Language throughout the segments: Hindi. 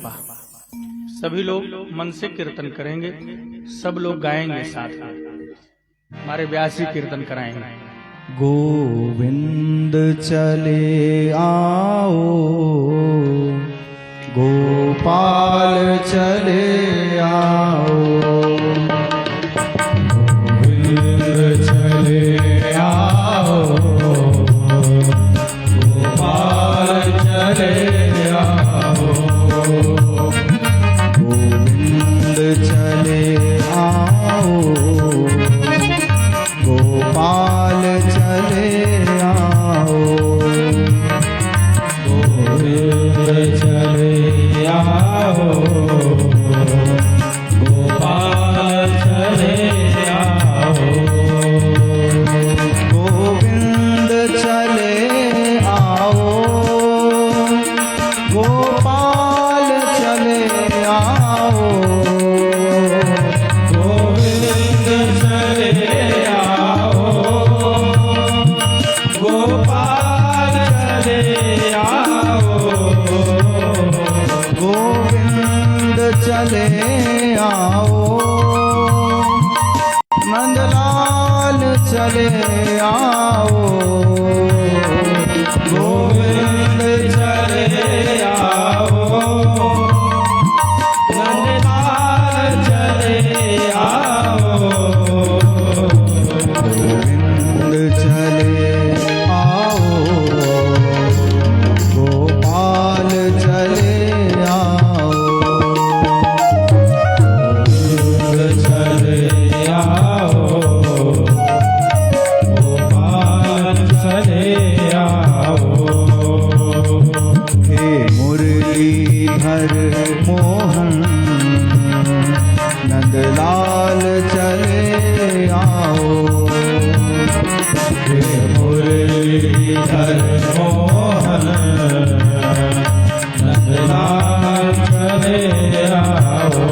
कृपा। सभी लोग मन से कीर्तन करेंगे, सब लोग गाएंगे साथ में, हमारे व्यासी कीर्तन कराएंगे। गोविंद चले आओ, गोपाल चले आओ, गोविंद चले आओ, गोपाल चले आओ, गोविंद चले आओ, गोपाल चले आओ, गोविंद चले आओ, गोपाल चले आओ, गोविंद चले आओ, गोपाल चले आओ, गोविंद चले आओ, गोपाल चले आओ, गोविंद चले आओ, नंदलाल चले आओ, गोविंद चले आओ, नंदलाल चले आओ, गोविंद चले आओ, गोपाल चले आओ, गोविंद चले आओ, गोपाल चले आओ, हे मुरलीधर मोहन नंदलाल चले आओ, हे मुरलीधर मोहन नंदलाल चले आओ।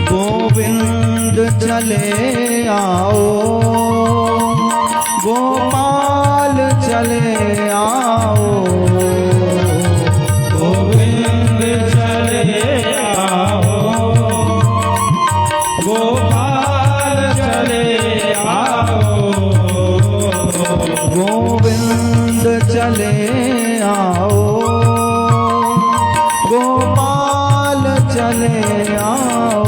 गोविंद चले आओ, गोपाल चले आओ, गोविंद चले आओ, गोपाल चले आओ, गोविंद चले आओ, गोपाल चले आओ,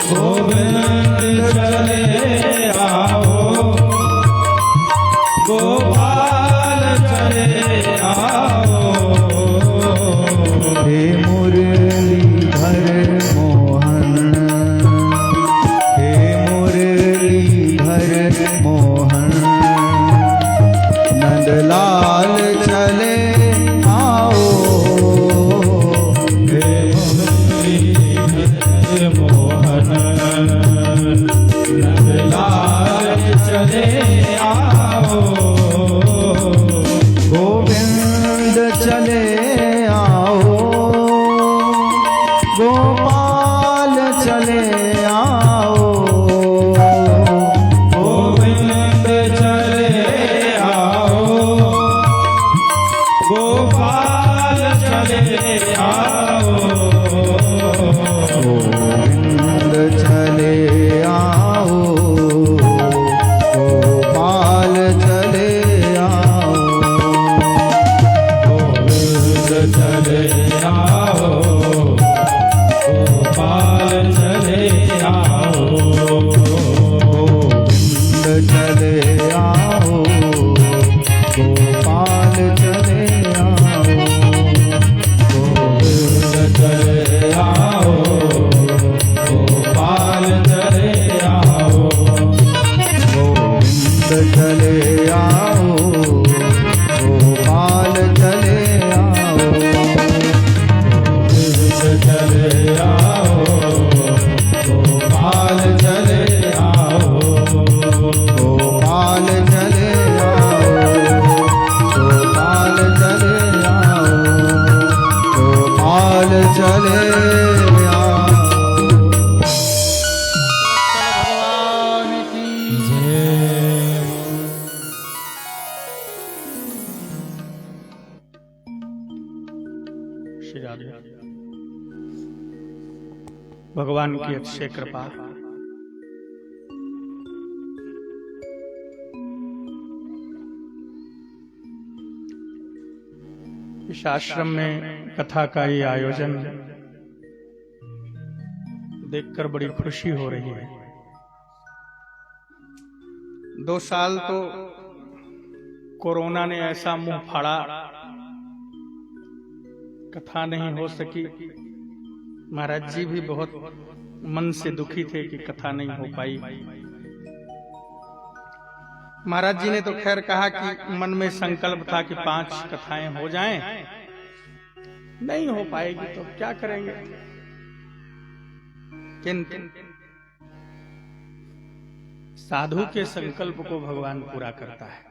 गोविंद चले आओ, गोपाल चले आओ, हे मुरलीधर मोहन, हे मुरलीधर मोहन नंदलाल चले आओ, हे मुरलीधर मोहन नंदलाल चले आओ, गोविंद चले आओ, गोपाल चले आओ, गोविंद चले आओ, गोपाल चले आओ, गोविंद चले आओ, गोपाल चले आओ, गोविंद चले आओ, गोपाल चले भगवान की अक्षय कृपा। इस आश्रम में कथा का ये आयोजन देखकर बड़ी खुशी हो रही है। 2 साल तो कोरोना ने ऐसा मुंह फाड़ा, कथा नहीं हो सकी। महाराज जी भी बहुत मन से दुखी थे कि कथा नहीं हो पाई। महाराज जी ने तो खैर कहा कि मन में संकल्प था कि 5 कथाएं हो जाएं, नहीं हो पाएगी तो क्या करेंगे। किंतु साधु के संकल्प को भगवान पूरा करता है।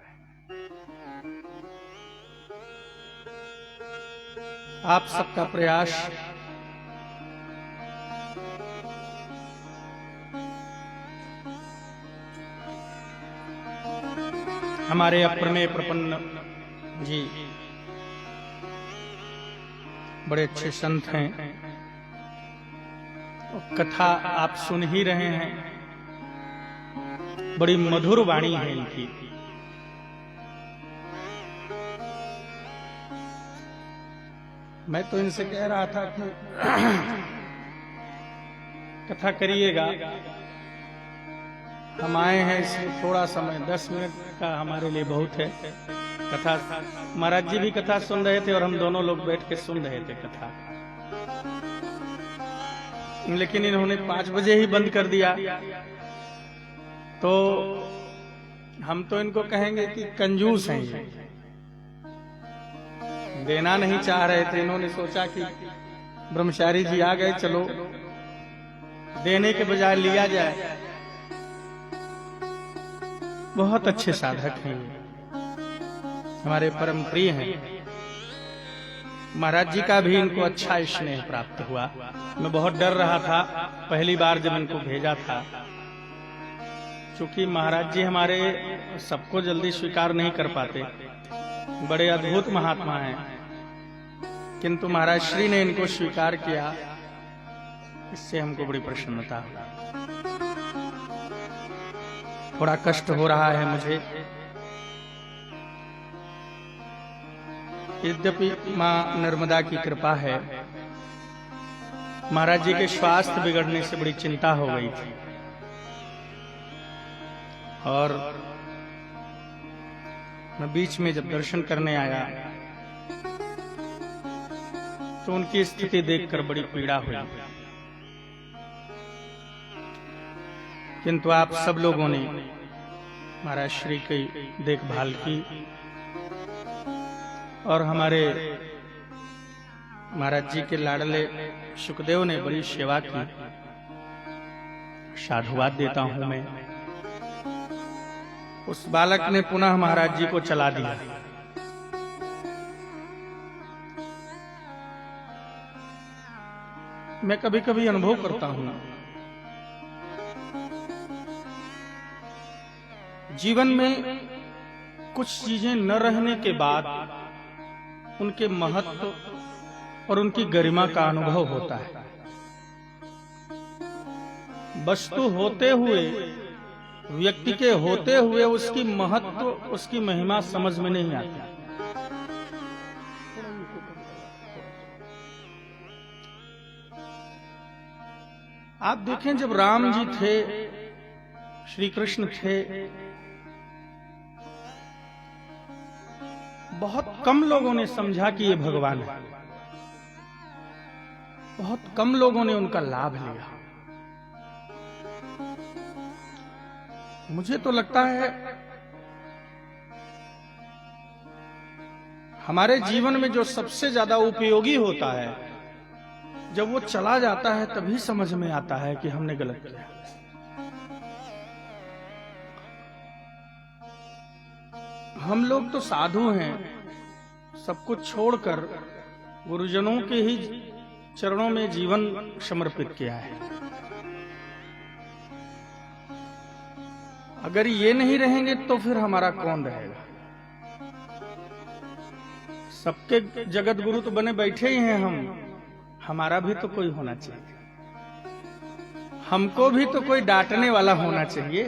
आप सबका प्रयास हमारे अप्रमेय प्रपन्न जी बड़े अच्छे संत हैं, कथा आप सुन ही रहे हैं, बड़ी मधुर वाणी है इनकी। मैं तो इनसे कह रहा था कि कथा करिएगा, हम आए हैं इसमें थोड़ा समय 10 मिनट का हमारे लिए बहुत है। कथा महाराज जी भी कथा सुन रहे थे और हम दोनों लोग बैठ के सुन रहे थे कथा, लेकिन इन्होंने 5 बजे ही बंद कर दिया। तो हम तो इनको कहेंगे कि कंजूस हैं ये, देना नहीं चाह रहे थे। इन्होंने सोचा कि ब्रह्मचारी जी आ गए, चलो देने के बजाय लिया जाए। बहुत अच्छे साधक हैं ये, हमारे परम प्रिय हैं। महाराज जी का भी इनको अच्छा स्नेह प्राप्त हुआ। मैं बहुत डर रहा था पहली बार जब इनको भेजा था, क्योंकि महाराज जी हमारे सबको जल्दी स्वीकार नहीं कर पाते, बड़े अद्भुत महात्मा हैं, किंतु महाराज श्री ने इनको स्वीकार किया, इससे हमको बड़ी प्रसन्नता हुई। थोड़ा कष्ट हो रहा है मुझे, यद्यपि मां नर्मदा की कृपा है। महाराज जी के स्वास्थ्य बिगड़ने से बड़ी चिंता हो गई थी और मैं बीच में जब दर्शन करने आया तो उनकी स्थिति देखकर बड़ी पीड़ा हुई। किंतु आप सब लोगों ने महाराज श्री की देखभाल की और हमारे महाराज जी के लाडले सुखदेव ने बड़ी सेवा की। साधुवाद देता हूं मैं। उस बालक ने पुनः महाराज जी को चला दिया। मैं कभी कभी अनुभव करता हूं, जीवन में कुछ चीजें न रहने के बाद उनके महत्व और उनकी गरिमा का अनुभव होता है। वस्तु होते हुए, व्यक्ति के होते हुए उसकी महत्व, उसकी महिमा समझ में नहीं आती। आप देखें, जब राम जी थे, श्री कृष्ण थे, बहुत कम लोगों ने समझा कि ये भगवान है। बहुत कम लोगों ने उनका लाभ लिया। मुझे तो लगता है हमारे जीवन में जो सबसे ज्यादा उपयोगी होता है, जब वो चला जाता है तभी समझ में आता है कि हमने गलत किया। हम लोग तो साधु हैं, सब कुछ छोड़कर गुरुजनों के ही चरणों में जीवन समर्पित किया है। अगर ये नहीं रहेंगे तो फिर हमारा कौन रहेगा? सबके जगत गुरु तो बने बैठे ही हैं हम, हमारा भी तो कोई होना चाहिए। हमको भी तो कोई डांटने वाला होना चाहिए,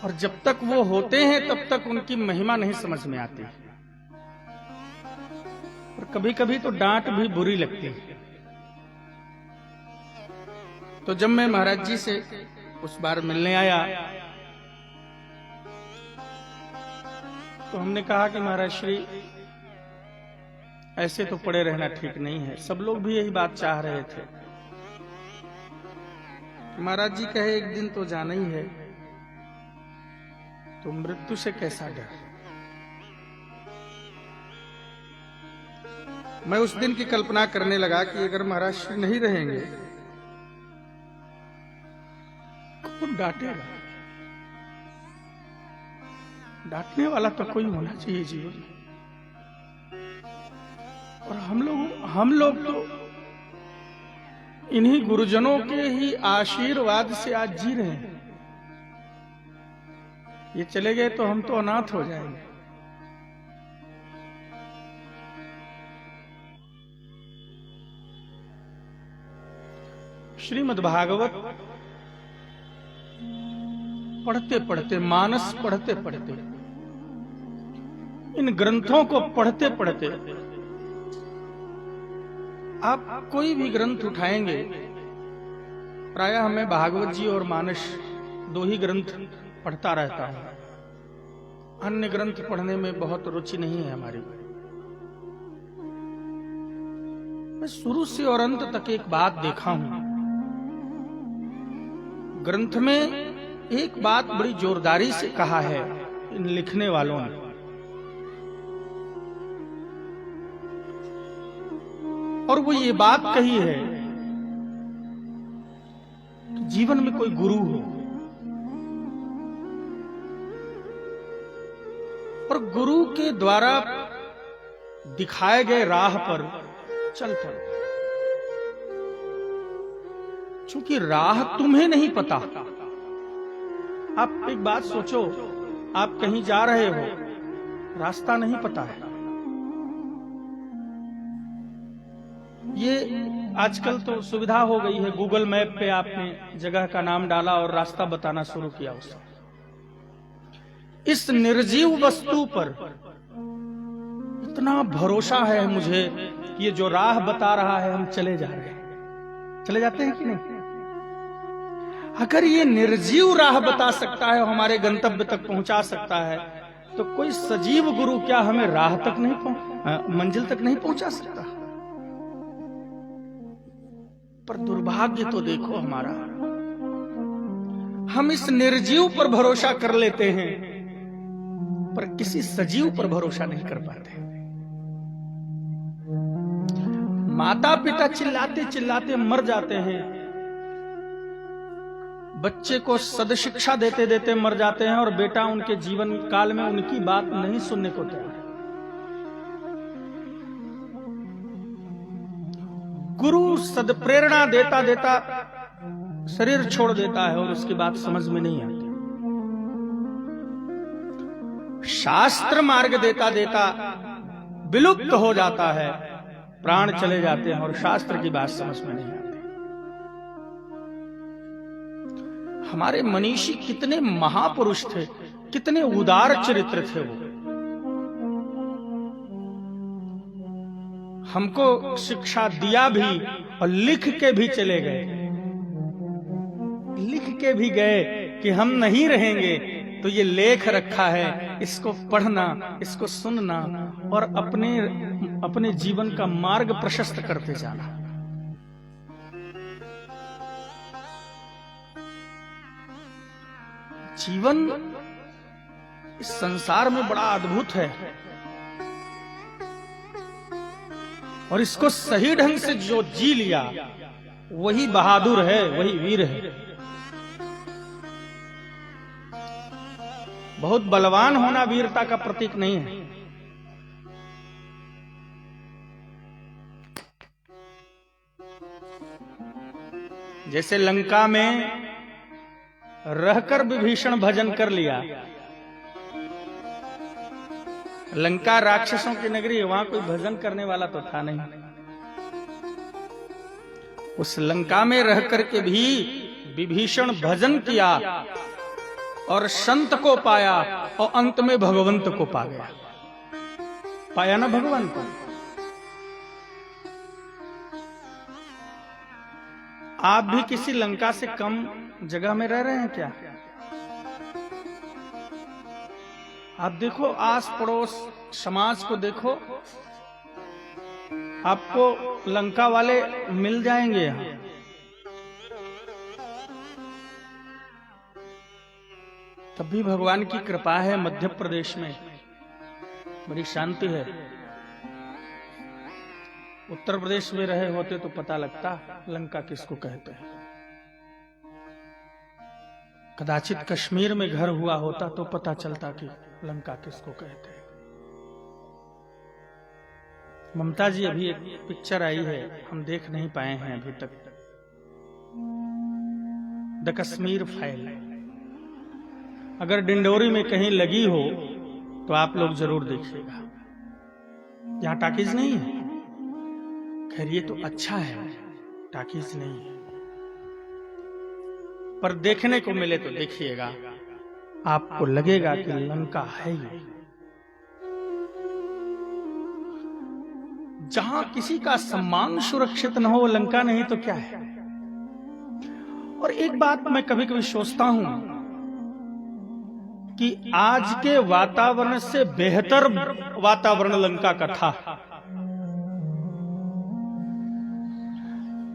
और जब तक वो होते हैं तब तक उनकी महिमा नहीं समझ में आती, और कभी कभी तो डांट भी बुरी लगती है। तो जब मैं महाराज जी से उस बार मिलने आया तो हमने कहा कि महाराज श्री ऐसे तो पड़े रहना ठीक नहीं है। सब लोग भी यही बात चाह रहे थे। महाराज जी कहे एक दिन तो जाना ही है, तो मृत्यु से कैसा डर। मैं उस दिन की कल्पना करने लगा कि अगर महाराज श्री नहीं रहेंगे कौन डांटेगा। डांटने वाला तो कोई होना चाहिए जीवन में। और हम लोग तो इन्हीं गुरुजनों के ही आशीर्वाद से आज जी रहे हैं। ये चले गए तो हम तो अनाथ हो जाएंगे। श्रीमद् भागवत पढ़ते पढ़ते, मानस पढ़ते पढ़ते, इन ग्रंथों को पढ़ते पढ़ते आप कोई भी ग्रंथ उठाएंगे, प्रायः मैं भागवत जी और मानस दो ही ग्रंथ पढ़ता रहता हूं। अन्य ग्रंथ पढ़ने में बहुत रुचि नहीं है हमारी। मैं शुरू से और अंत तक एक बात देखा हूं, ग्रंथ में एक बात बड़ी जोरदारी से कहा है इन लिखने वालों ने। और वो ये बात कही है कि जीवन में कोई गुरु हो, और गुरु के द्वारा दिखाए गए राह पर चल पड़ो। चूंकि राह तुम्हें नहीं पता। आप एक बात सोचो, आप कहीं जा रहे हो, रास्ता नहीं पता है। ये आजकल तो सुविधा हो गई है, गूगल मैप पे आपने जगह का नाम डाला और रास्ता बताना शुरू किया उसे। इस निर्जीव वस्तु पर इतना भरोसा है मुझे कि ये जो राह बता रहा है हम चले जा रहे हैं। चले जाते हैं कि नहीं? अगर ये निर्जीव राह बता सकता है, हमारे गंतव्य तक पहुंचा सकता है, तो कोई सजीव गुरु क्या हमें राह तक नहीं मंजिल तक नहीं पहुंचा सकता? पर दुर्भाग्य तो देखो हमारा, हम इस निर्जीव पर भरोसा कर लेते हैं पर किसी सजीव पर भरोसा नहीं कर पाते। माता पिता चिल्लाते चिल्लाते मर जाते हैं, बच्चे को सदशिक्षा देते देते मर जाते हैं, और बेटा उनके जीवन काल में उनकी बात नहीं सुनने को तैयार है। गुरु सदप्रेरणा देता देता शरीर छोड़ देता है और उसकी बात समझ में नहीं आती। शास्त्र मार्ग देता देता विलुप्त हो जाता है, प्राण चले जाते हैं और शास्त्र की बात समझ में नहीं आती। हमारे मनीषी कितने महापुरुष थे, कितने उदार चरित्र थे वो। हमको शिक्षा दिया भी और लिख के भी चले गए। लिख के भी गए कि हम नहीं रहेंगे तो ये लेख रखा है, इसको पढ़ना, इसको सुनना और अपने जीवन का मार्ग प्रशस्त करते जाना। जीवन इस संसार में बड़ा अद्भुत है, और इसको सही ढंग से जो जी लिया वही बहादुर है, वही वीर है। बहुत बलवान होना वीरता का प्रतीक नहीं है। जैसे लंका में रहकर विभीषण भजन कर लिया। लंका राक्षसों की नगरी है, वहां कोई भजन करने वाला तो था नहीं। उस लंका में रह करके भी विभीषण भजन किया और संत को पाया और अंत में भगवंत को पा गया। पाया ना भगवान को। आप भी किसी लंका से कम जगह में रह रहे हैं क्या? आप देखो, आस पड़ोस समाज को देखो, आपको लंका वाले मिल जाएंगे यहां। तब भी भगवान की कृपा है, मध्य प्रदेश में बड़ी शांति है। उत्तर प्रदेश में रहे होते तो पता लगता लंका किसको कहते हैं। कदाचित कश्मीर में घर हुआ होता तो पता चलता कि लंका किसको कहते हैं। ममता जी, अभी एक पिक्चर आई है, हम देख नहीं पाए हैं अभी तक, द कश्मीर फाइल। अगर डिंडोरी में कहीं लगी हो तो आप लोग जरूर देखिएगा। यहां टाकीज नहीं है, खैर ये तो अच्छा है, टाकीज नहीं है, पर देखने को मिले तो देखिएगा, आपको लगेगा कि लंका है ये। जहां किसी का सम्मान सुरक्षित न हो, लंका नहीं तो क्या है। और एक बात मैं कभी कभी सोचता हूं कि आज के वातावरण से बेहतर वातावरण लंका का था,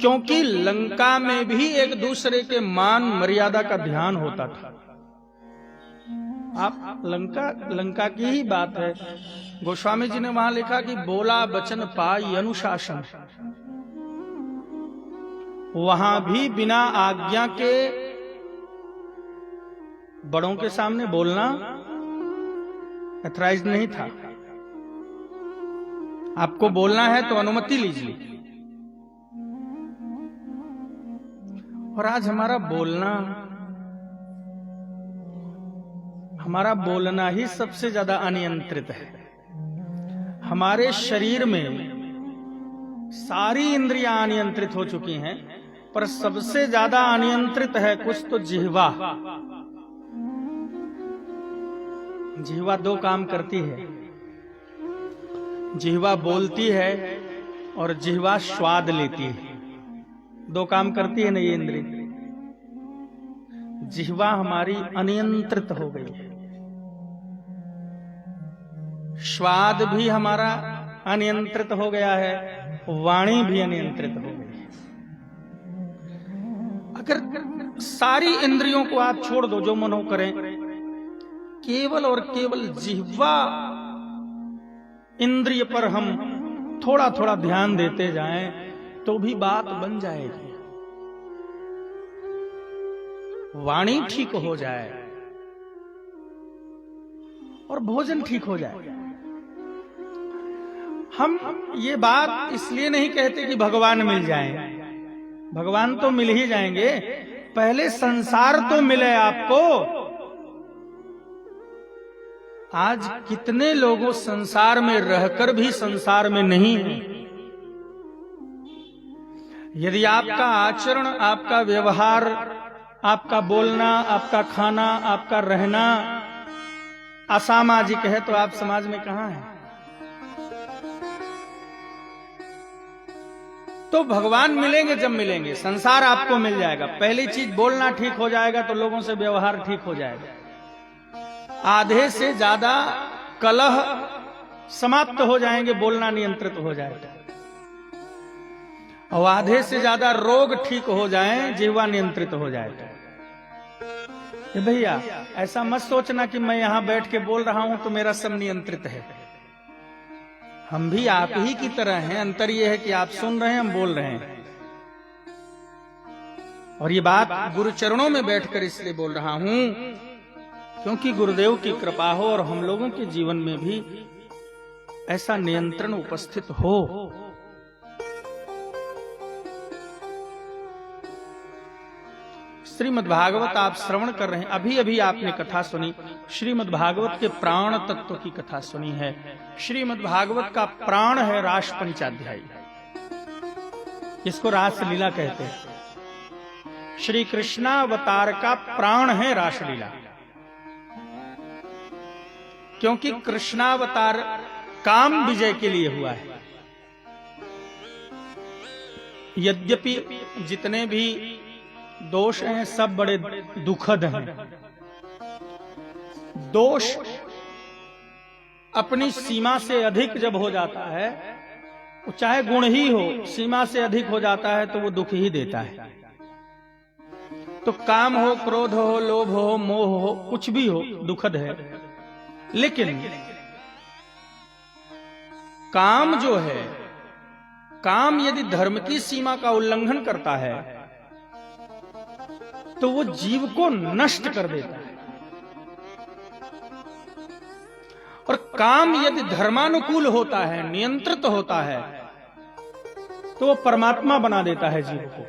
क्योंकि लंका में भी एक दूसरे के मान मर्यादा का ध्यान होता था। आप लंका की ही बात है, गोस्वामी जी ने वहां लिखा कि बोला बचन पाई अनुशासन। वहां भी बिना आज्ञा के बड़ों के सामने बोलना अथराइज्ड नहीं था। आपको बोलना है तो अनुमति लीजिए। और आज हमारा बोलना ही सबसे ज्यादा अनियंत्रित है। हमारे शरीर में सारी इंद्रियां अनियंत्रित हो चुकी हैं, पर सबसे ज्यादा अनियंत्रित है कुछ तो जिह्वा। जिह्वा दो काम करती है, जिह्वा बोलती है और जिह्वा स्वाद लेती है। दो काम करती है ना ये इंद्रिय। जिह्वा हमारी अनियंत्रित हो गई है, स्वाद भी हमारा अनियंत्रित हो गया है, वाणी भी अनियंत्रित हो गई है। अगर सारी इंद्रियों को आप छोड़ दो, जो मनो करें, केवल और केवल जिह्वा इंद्रिय पर हम थोड़ा थोड़ा ध्यान देते जाएं तो भी बात बन जाएगी। वाणी ठीक हो जाए और भोजन ठीक हो जाए। हम ये बात इसलिए नहीं कहते कि भगवान मिल जाएं। भगवान तो मिल ही जाएंगे, पहले संसार तो मिले आपको। आज कितने लोगों संसार में रहकर भी संसार में नहीं है। यदि आपका आचरण, आपका व्यवहार, आपका बोलना, आपका खाना, आपका रहना असामाजिक है तो आप समाज में कहां हैं? तो भगवान मिलेंगे जब मिलेंगे, संसार आपको मिल जाएगा। पहली चीज बोलना ठीक हो जाएगा तो लोगों से व्यवहार ठीक हो जाएगा। आधे से ज्यादा कलह समाप्त हो जाएंगे, बोलना नियंत्रित हो जाएगा। और आधे से ज्यादा रोग ठीक हो जाएं, जिह्वा नियंत्रित हो जाएगा। ये भैया ऐसा मत सोचना कि मैं यहां बैठ के बोल रहा हूं तो मेरा सब नियंत्रित है। हम भी आप ही की तरह हैं, अंतर यह है कि आप सुन रहे हैं, हम बोल रहे हैं। और ये बात गुरु चरणों में बैठकर इसलिए बोल रहा हूं क्योंकि गुरुदेव की कृपा हो और हम लोगों के जीवन में भी ऐसा नियंत्रण उपस्थित हो। श्रीमद् भागवत आप श्रवण कर रहे हैं, अभी अभी आपने कथा सुनी। श्रीमद् भागवत के प्राण तत्व की कथा सुनी है। श्रीमद् भागवत का प्राण है रास पंचाध्यायी। इसको रासलीला कहते हैं। श्री कृष्णावतार का प्राण है रासलीला, क्योंकि कृष्णावतार काम विजय के लिए हुआ है। यद्यपि जितने भी दोष हैं सब बड़े दुखद हैं। दोष अपनी सीमा से अधिक जब हो जाता है, चाहे गुण ही हो, सीमा से अधिक हो जाता है तो वो दुख ही देता है। तो काम हो, क्रोध हो, लोभ हो, मोह हो, कुछ भी हो, दुखद है। लेकिन काम जो है, काम यदि धर्म की सीमा का उल्लंघन करता है तो वो जीव को नष्ट कर देता है। और काम यदि धर्मानुकूल होता है, नियंत्रित होता है, तो वो परमात्मा बना देता है जीव को।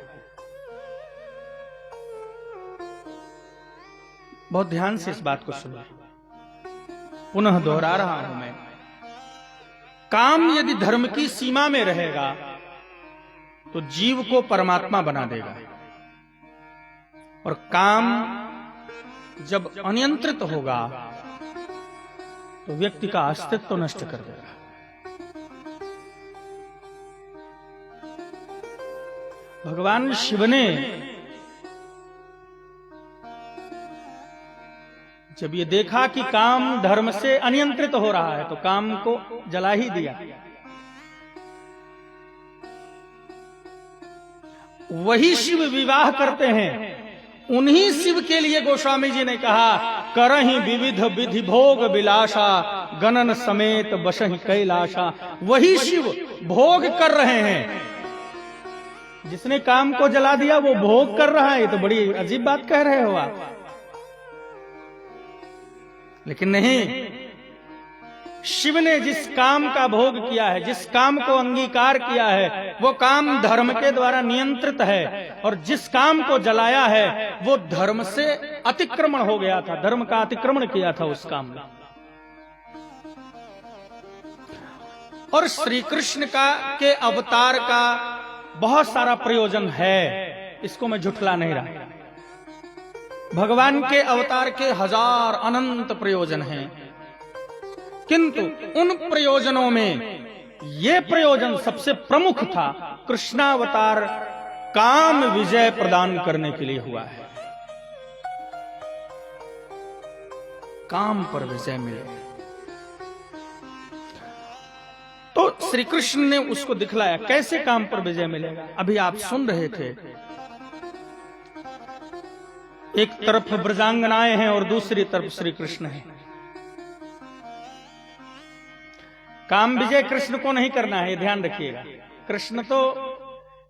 बहुत ध्यान से इस बात को सुनो, पुनः दोहरा रहा हूं मैं। काम यदि धर्म की सीमा में रहेगा तो जीव को परमात्मा बना देगा, और काम जब अनियंत्रित होगा तो व्यक्ति का अस्तित्व नष्ट कर देगा। भगवान शिव ने जब ये देखा कि काम धर्म से अनियंत्रित हो रहा है तो काम को जला ही दिया। वही शिव विवाह करते हैं, उन्हीं शिव के लिए गोस्वामी जी ने कहा, करहि विविध विधि भोग विलासा, गणन समेत बसहि कैलाशा। वही शिव भोग कर रहे हैं। जिसने काम को जला दिया वो भोग कर रहा है। ये तो बड़ी अजीब बात कह रहे हो आप। लेकिन नहीं, शिव ने जिस काम का भोग किया है, जिस काम को अंगीकार किया है, वो काम धर्म के द्वारा नियंत्रित है, और जिस काम को जलाया है वो धर्म से अतिक्रमण हो गया था, धर्म का अतिक्रमण किया था उस काम में। और श्री कृष्ण के अवतार का बहुत सारा प्रयोजन है, इसको मैं झुठला नहीं रहा। भगवान के अवतार के हजार अनंत प्रयोजन हैं, किंतु उन प्रयोजनों में ये प्रयोजन सबसे प्रमुख था। कृष्णावतार काम विजय प्रदान करने के लिए हुआ है। काम पर विजय मिले तो श्री कृष्ण ने उसको दिखलाया कैसे काम पर विजय मिलेगा। अभी आप सुन रहे थे, एक तरफ ब्रजांगनाएं हैं और दूसरी तरफ श्री कृष्ण हैं। काम विजय कृष्ण को नहीं करना है, ध्यान रखिएगा। कृष्ण तो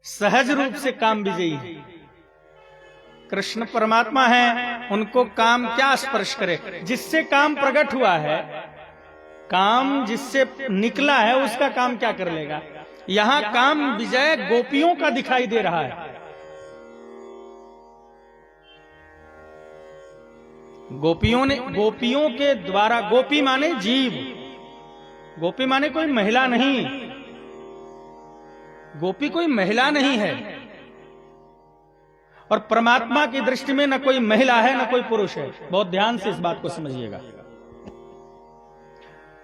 सहज रूप से काम विजयी है। कृष्ण परमात्मा है, उनको काम क्या स्पर्श करे। जिससे काम प्रकट हुआ है, काम जिससे निकला है, उसका काम क्या कर लेगा। यहां काम विजय गोपियों का दिखाई दे रहा है। गोपियों के द्वारा, गोपी माने जीव, गोपी माने कोई महिला नहीं, गोपी कोई महिला नहीं है। और परमात्मा की दृष्टि में न कोई महिला है न कोई पुरुष है। बहुत ध्यान से इस बात को समझिएगा।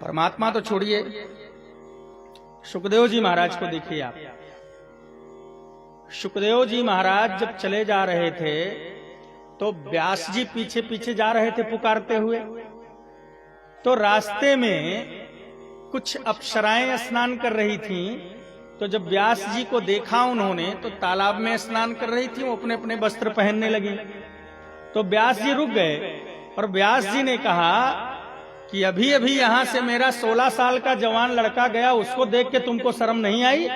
परमात्मा तो छोड़िए, सुखदेव जी महाराज को देखिए आप। सुखदेव जी महाराज जब चले जा रहे थे तो व्यास जी पीछे पीछे जा रहे थे पुकारते हुए। तो रास्ते में कुछ अप्सराएं स्नान कर रही थीं। तो जब व्यास जी को देखा उन्होंने तो तालाब में स्नान कर रही थी, वो अपने अपने वस्त्र पहनने लगी। तो व्यास जी रुक गए और व्यास जी ने कहा कि अभी अभी यहां से मेरा 16 साल का जवान लड़का गया, उसको देख के तुमको शर्म नहीं आई।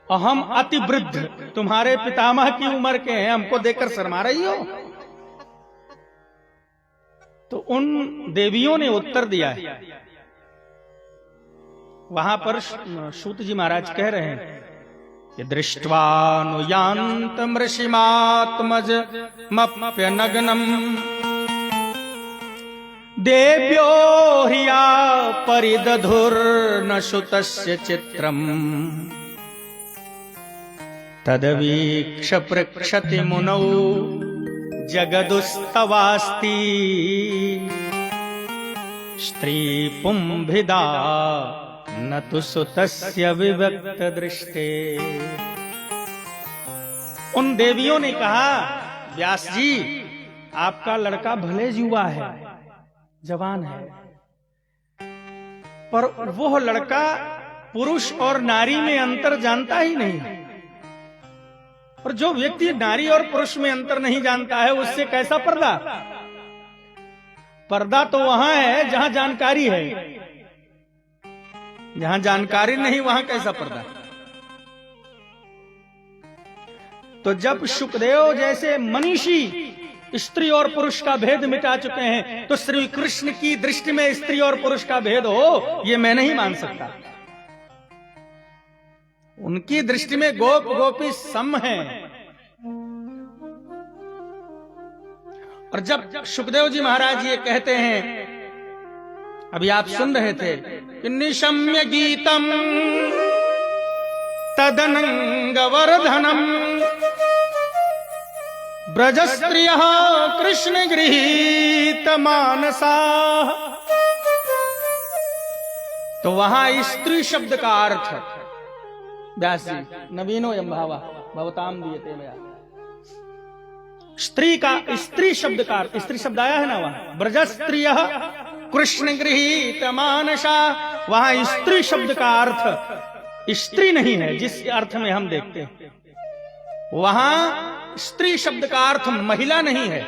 हम अति वृद्ध, तुम्हारे पितामह की उम्र के हैं, हमको देखकर शर्मा रही हो। तो उन देवियों ने उत्तर दिया है। वहां पर सूत जी महाराज कह रहे हैं कि दृष्ट्वानुयान्त मृषिमात्मज मप्यनग्नम देव्यो ह्रिया परिदधुर्न सुतस्य चित्रम तदवीक्ष पृक्षति मुनौ जगदुस्तवास्ति स्त्री पुंभिदा न तु सुतस्य विवक्त दृष्टे। उन देवियों ने कहा, व्यास जी आपका लड़का भले युवा है, जवान है, पर वह लड़का पुरुष और नारी में अंतर जानता ही नहीं। और जो व्यक्ति नारी और पुरुष में अंतर नहीं जानता है, उससे कैसा पर्दा? पर्दा तो वहां है जहां जानकारी है, जहां जानकारी नहीं वहां कैसा पर्दा? तो जब शुकदेव जैसे मनीषी स्त्री और पुरुष का भेद मिटा चुके हैं, तो श्री कृष्ण की दृष्टि में स्त्री और पुरुष का भेद हो, ये मैं नहीं मान सकता। उनकी दृष्टि में गोप गोपी सम हैं। और जब सुखदेव जी महाराज ये कहते हैं, अभी आप सुन रहे थे कि निशम्य गीतम तदनंगवर्धनम ब्रजस्त्रियः कृष्ण गृहीत मानसा। तो वहां स्त्री शब्द का अर्थ, व्यास जी नवीनो यम भावा भवताम दीयते मया, स्त्री का, स्त्री शब्द का अर्थ, स्त्री शब्द आया है ना वहां, ब्रजस्त्रियः कृष्ण गृहीत मानसा। वहां स्त्री शब्द का अर्थ स्त्री नहीं है जिस अर्थ में हम देखते हैं, वहां स्त्री शब्द का अर्थ महिला नहीं है,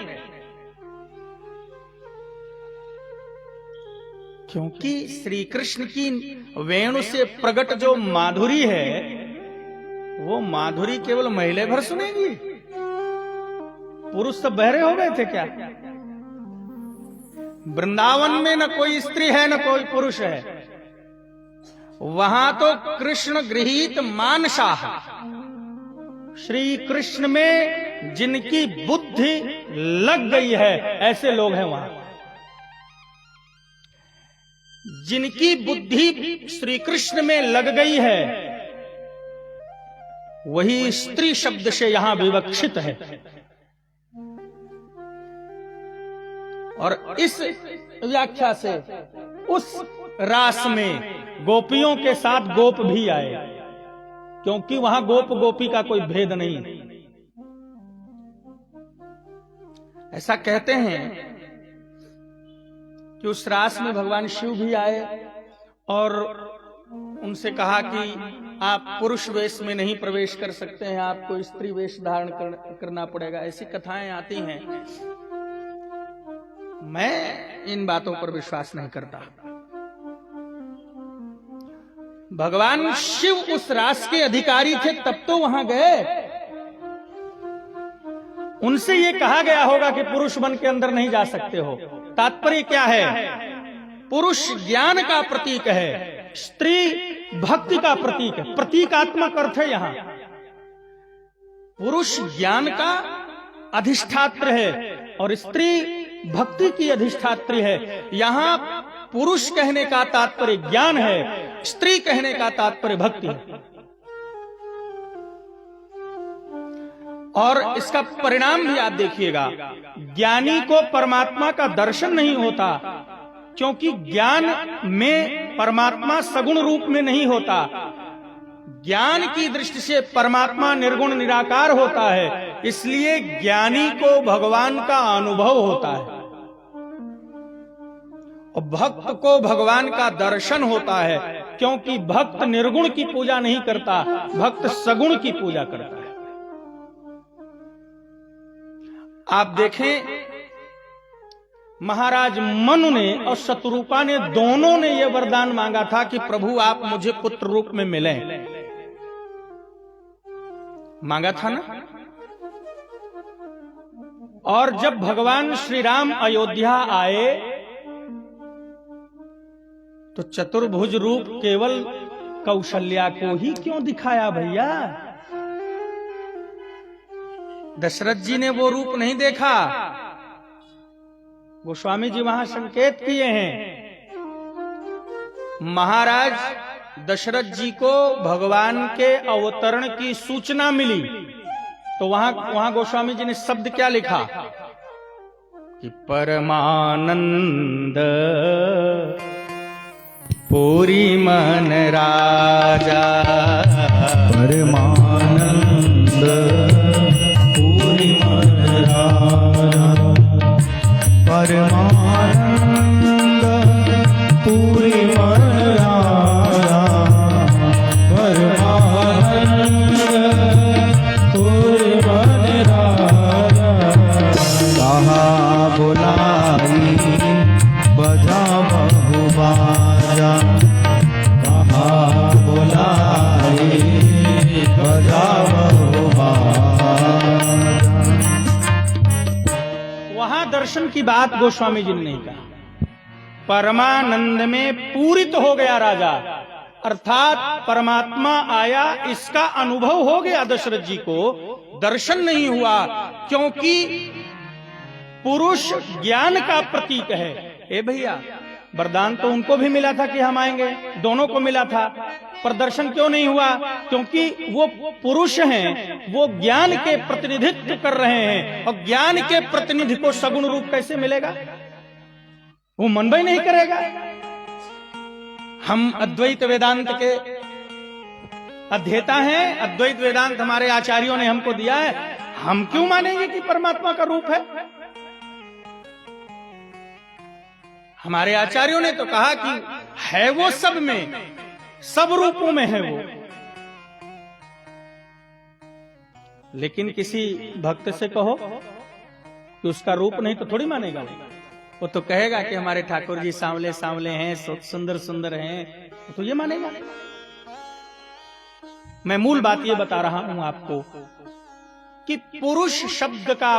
क्योंकि श्री कृष्ण की वेणु से प्रकट जो माधुरी है, वो माधुरी केवल महिला भर सुनेगी। पुरुष सब बहरे हो गए थे क्या? वृंदावन में न कोई स्त्री है न कोई पुरुष है, वहां तो कृष्ण गृहीत मानसा, श्री कृष्ण में जिनकी बुद्धि लग गई है, ऐसे लोग हैं वहां। जिनकी बुद्धि श्री कृष्ण में लग गई है, वही स्त्री शब्द से यहां विवक्षित है। और इस व्याख्या से उस रास में गोपियों के साथ गोप भी आए, क्योंकि वहां गोप गोपी का कोई भेद नहीं। ऐसा कहते हैं कि उस रास में भगवान शिव भी आए और उनसे कहा कि आप पुरुष वेश में नहीं प्रवेश कर सकते हैं, आपको स्त्री वेश धारण करना पड़ेगा। ऐसी कथाएं आती हैं, मैं इन बातों पर विश्वास नहीं करता। भगवान शिव उस रास के अधिकारी थे, तब तो वहां गए। उनसे ये कहा गया होगा कि पुरुष बन के अंदर नहीं जा सकते हो। तात्पर्य क्या है? पुरुष ज्ञान का प्रतीक है, स्त्री भक्ति का प्रतीक है। प्रतीकात्मक अर्थ है यहां। पुरुष ज्ञान का अधिष्ठात्र है और स्त्री भक्ति की अधिष्ठात्री है। यहां पुरुष कहने का तात्पर्य ज्ञान है, स्त्री कहने का तात्पर्य भक्ति है। और इसका परिणाम भी आप देखिएगा, ज्ञानी को परमात्मा का दर्शन नहीं होता, क्योंकि ज्ञान में परमात्मा सगुण रूप में नहीं होता। ज्ञान की दृष्टि से परमात्मा निर्गुण निराकार होता है, इसलिए ज्ञानी को भगवान का अनुभव होता है और भक्त को भगवान का दर्शन होता है, क्योंकि भक्त निर्गुण की पूजा नहीं करता, भक्त सगुण की पूजा करता है। आप देखें, महाराज मनु ने और शतरूपा ने, दोनों ने यह वरदान मांगा था कि प्रभु आप मुझे पुत्र रूप में मिलें। मांगा था ना? और जब भगवान श्री राम अयोध्या आए तो चतुर्भुज रूप केवल कौशल्या को ही क्यों दिखाया भैया? दशरथ जी ने वो रूप नहीं देखा। गोस्वामी जी वहां संकेत किए हैं, महाराज दशरथ जी को भगवान के अवतरण की सूचना मिली, तो वहां गोस्वामी जी ने शब्द क्या लिखा कि परमानंद पूरी मन राजा, परमानंद पूरी मन राजा, परमानंद पूरी मन राजा, परमानंद पूरी मन राजा। कहा बुलाई बजा बहु बाजा, कहा बुलाई बजा बहु बाजा। वहां दर्शन की बात गोस्वामी जी ने नहीं कहा। परमानंद में पूरित हो गया राजा, अर्थात परमात्मा आया, इसका अनुभव हो गया दशरथ जी को, दर्शन नहीं हुआ, क्योंकि पुरुष ज्ञान का प्रतीक है। ए भैया, वरदान तो उनको भी मिला था कि हम आएंगे, दोनों को मिला था, पर दर्शन क्यों नहीं हुआ? क्योंकि वो पुरुष हैं, वो ज्ञान के प्रतिनिधित्व कर रहे हैं, और ज्ञान के प्रतिनिधि को सगुण रूप कैसे मिलेगा? वो मनबई नहीं करेगा। हम अद्वैत वेदांत के अध्येता हैं, अद्वैत वेदांत हमारे आचार्यों ने हमको दिया है, हम क्यों मानेंगे कि परमात्मा का रूप है? हमारे आचार्यों ने तो कहा कि है वो सब में, सब रूपों में है वो। लेकिन किसी भक्त से कहो कि उसका रूप नहीं तो थोड़ी मानेगा वो तो कहेगा कि हमारे ठाकुर जी सांवले सांवले हैं, सुंदर सुंदर हैं, तो ये मानेगा। मैं मूल बात ये बता रहा हूं आपको कि पुरुष शब्द का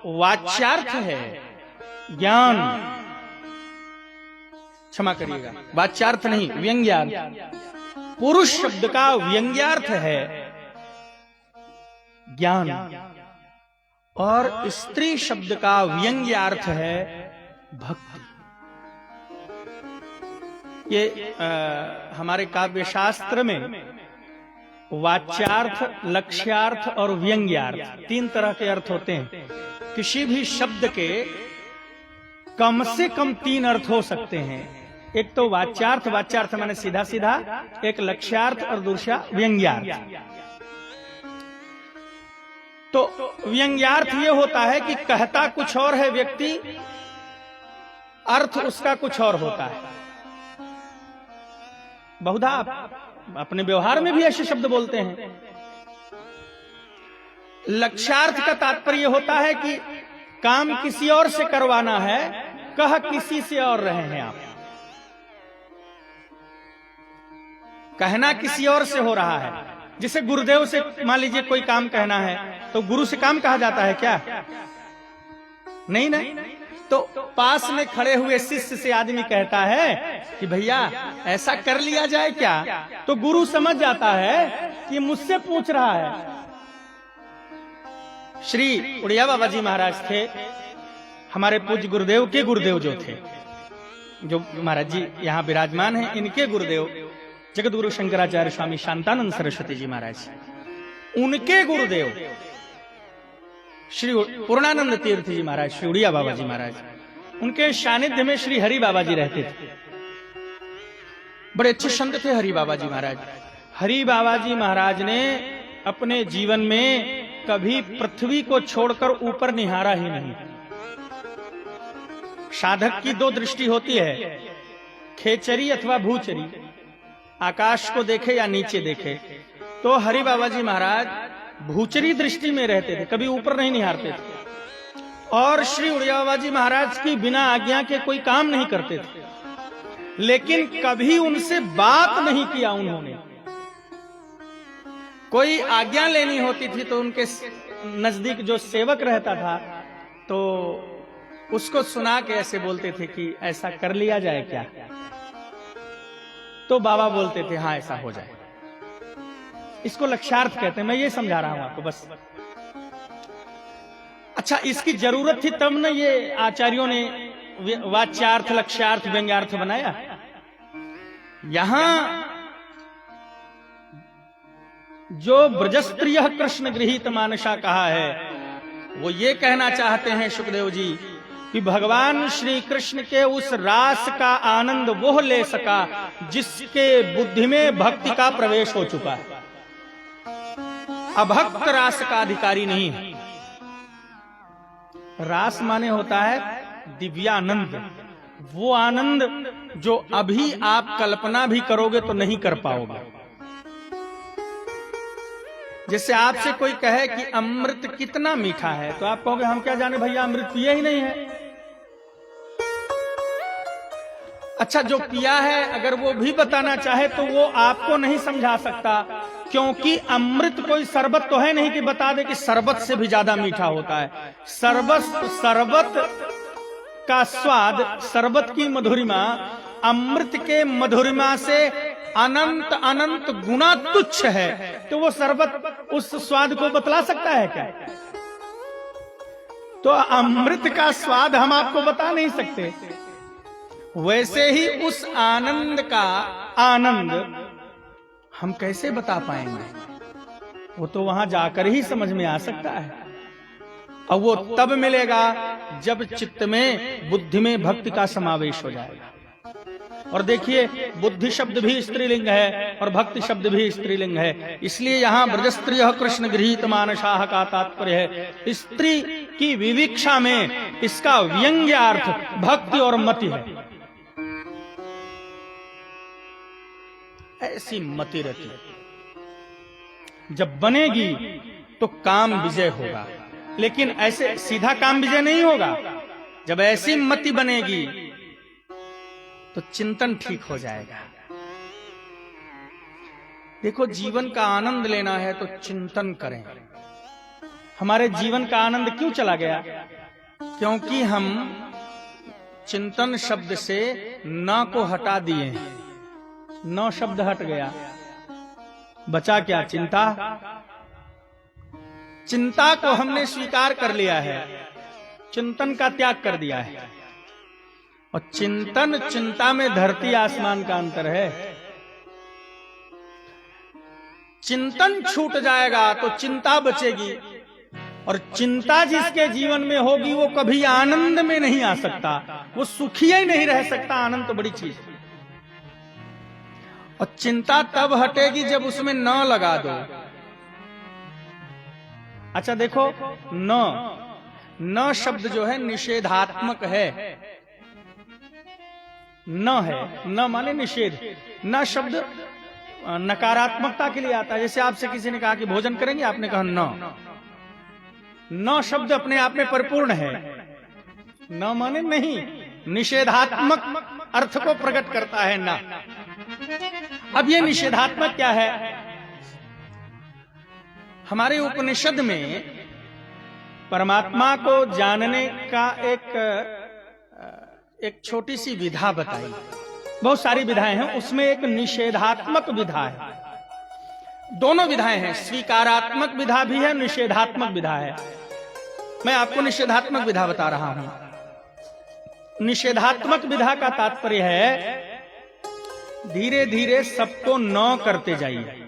वाच्यार्थ है ज्ञान, क्षमा करिएगा, वाच्यार्थ नहीं, व्यंग्यार्थ। पुरुष शब्द का व्यंग्यार्थ है ज्ञान, और स्त्री शब्द का व्यंग्यार्थ है भक्ति। ये हमारे काव्य शास्त्र में वाच्यार्थ, लक्ष्यार्थ और व्यंग्यार्थ तीन तरह के अर्थ होते हैं। किसी भी शब्द के कम से कम तीन अर्थ हो सकते हैं। एक तो वाच्यार्थ, वाच्यार्थ माने सीधा सीधा, एक लक्ष्यार्थ और दूसरा व्यंग्यार्थ। तो व्यंग्यार्थ ये होता है कि कहता कुछ और है व्यक्ति, अर्थ उसका कुछ और होता है। बहुधा आप अपने व्यवहार में भी ऐसे शब्द बोलते हैं। लक्ष्यार्थ का तात्पर्य होता है कि काम किसी और से करवाना है, कह किसी से और रहे हैं आप, कहना किसी और से हो रहा है। जिसे गुरुदेव से मान लीजिए कोई काम कहना है, तो गुरु से काम कहा जाता है क्या? नहीं नहीं। तो पास में खड़े हुए शिष्य से आदमी कहता है कि भैया ऐसा कर लिया जाए क्या, तो गुरु समझ जाता है कि मुझसे पूछ रहा है। श्री उड़िया बाबा जी महाराज थे, हमारे पूज्य गुरुदेव के गुरुदेव जो थे, जो महाराज जी यहाँ विराजमान हैं, इनके गुरुदेव जगत गुरु शंकराचार्य स्वामी शांतानंद सरस्वती जी महाराज, उनके गुरुदेव श्री पूर्णानंद तीर्थ जी महाराज, श्री उड़िया बाबा जी महाराज, उनके सानिध्य में श्री हरि बाबा जी रहते थे। बड़े अच्छे संत थे हरि बाबा जी महाराज। हरि बाबा जी महाराज ने अपने जीवन में कभी पृथ्वी को छोड़कर ऊपर निहारा ही नहीं। साधक की दो दृष्टि होती है, खेचरी अथवा भूचरी, आकाश को देखे या नीचे देखे। तो हरि बाबा जी महाराज भूचरी दृष्टि में रहते थे, कभी ऊपर नहीं निहारते थे। और श्री उड़िया बाबा जी महाराज की बिना आज्ञा के कोई काम नहीं करते थे, लेकिन कभी उनसे बात नहीं किया उन्होंने। कोई आज्ञा लेनी होती थी तो उनके नजदीक जो सेवक रहता था तो उसको सुना के ऐसे बोलते थे कि ऐसा कर लिया जाए क्या, तो बाबा बोलते थे हाँ ऐसा हो जाए। इसको लक्ष्यार्थ कहते हैं, मैं ये समझा रहा हूं आपको बस। अच्छा, इसकी जरूरत थी तब ना ये आचार्यों ने वाच्यार्थ, लक्ष्यार्थ, व्यंग्यार्थ बनाया। यहां जो ब्रजस्त्रिय कृष्ण गृहीत मानसा कहा है, वो ये कहना चाहते हैं सुखदेव जी कि भगवान श्री कृष्ण के उस रास का आनंद वो ले सका जिसके बुद्धि में भक्ति का प्रवेश हो चुका है। अभक्त रास का अधिकारी नहीं है। रास माने होता है दिव्यानंद, वो आनंद जो अभी आप कल्पना भी करोगे तो नहीं कर पाओगे। जैसे आपसे कोई कहे कि अमृत कितना मीठा है, तो आप कहोगे हम क्या जाने भैया, अमृत पिया ही नहीं है। अच्छा, जो पिया है अगर वो भी बताना चाहे तो वो आपको नहीं समझा सकता, क्योंकि अमृत कोई शरबत तो है नहीं कि बता दे कि शरबत से भी ज्यादा मीठा होता है। शरबत का स्वाद, शरबत की मधुरिमा अमृत के मधुरिमा से अनंत अनंत गुना तुच्छ है। तो वो शरबत उस स्वाद को बतला सकता है क्या? तो अमृत का स्वाद हम आपको बता नहीं सकते। वैसे ही उस आनंद का आनंद हम कैसे बता पाएंगे? वो तो वहां जाकर ही समझ में आ सकता है, और वो तब मिलेगा जब चित्त में, बुद्धि में भक्ति का समावेश हो जाएगा। और देखिए, बुद्धि शब्द भी स्त्रीलिंग है और भक्ति शब्द भी स्त्रीलिंग है, इसलिए यहां ब्रजस्त्रिय कृष्ण गृहीत मानसाः का तात्पर्य है स्त्री की विविक्षा में इसका व्यंग्यार्थ भक्ति और मति है। ऐसी मति रति जब बनेगी तो काम विजय होगा, लेकिन ऐसे सीधा काम विजय नहीं होगा। जब ऐसी मति बनेगी तो चिंतन ठीक हो जाएगा। देखो, जीवन का आनंद लेना है तो चिंतन करें। हमारे जीवन का आनंद क्यों चला गया? क्योंकि हम चिंतन शब्द से न को हटा दिए, न शब्द हट गया, बचा क्या? चिंता। चिंता को हमने स्वीकार कर लिया है, चिंतन का त्याग कर दिया है। और चिंतन, चिंता में धरती आसमान का अंतर है। चिंतन छूट जाएगा तो चिंता बचेगी, और चिंता जिसके जीवन में होगी वो कभी आनंद में नहीं आ सकता, वो सुखी ही नहीं रह सकता। आनंद तो बड़ी चीज है। और चिंता तब हटेगी जब उसमें न लगा दो। अच्छा देखो, न शब्द जो है निषेधात्मक है। न है, न माने निषेध। न शब्द नकारात्मकता के लिए आता है। जैसे आपसे किसी ने कहा कि भोजन करेंगे, आपने कहा न शब्द अपने आप में परिपूर्ण है। न माने नहीं, निषेधात्मक अर्थ को प्रकट करता है न। अब ये निषेधात्मक क्या है? हमारे उपनिषद में परमात्मा को जानने का एक छोटी सी विधा बताई। बहुत सारी विधाएं हैं, उसमें एक निषेधात्मक विधा है। दोनों विधाएं हैं, स्वीकारात्मक विधा भी है, निषेधात्मक विधा है। मैं आपको निषेधात्मक विधा बता रहा हूं। निषेधात्मक विधा का तात्पर्य है धीरे धीरे सबको न करते जाइए।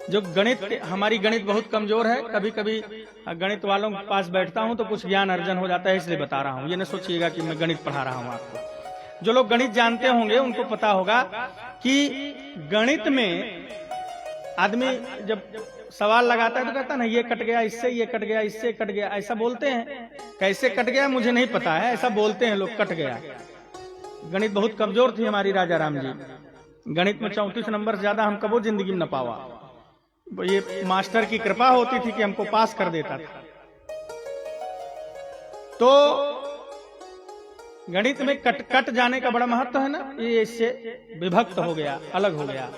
जो गणित, हमारी गणित बहुत कमजोर है, कभी कभी गणित वालों के पास बैठता हूं तो कुछ ज्ञान अर्जन हो जाता है, इसलिए बता रहा हूं। ये न सोचिएगा कि मैं गणित पढ़ा रहा हूं आपको। जो लोग गणित जानते होंगे उनको पता होगा कि गणित में आदमी जब सवाल लगाता है तो कहता ना, ये कट गया इससे, ये कट गया इससे, कट गया, ऐसा बोलते हैं। कैसे कट गया मुझे नहीं पता है, ऐसा बोलते हैं लोग, कट गया। गणित बहुत कमजोर थी हमारी राजा राम जी। गणित में 34 नंबर से ज्यादा हम कबो जिंदगी में न पावा। ये मास्टर की कृपा होती थी कि हमको पास कर देता था। तो गणित में कट जाने का बड़ा महत्व है ना। ये इससे विभक्त हो गया, अलग हो गया।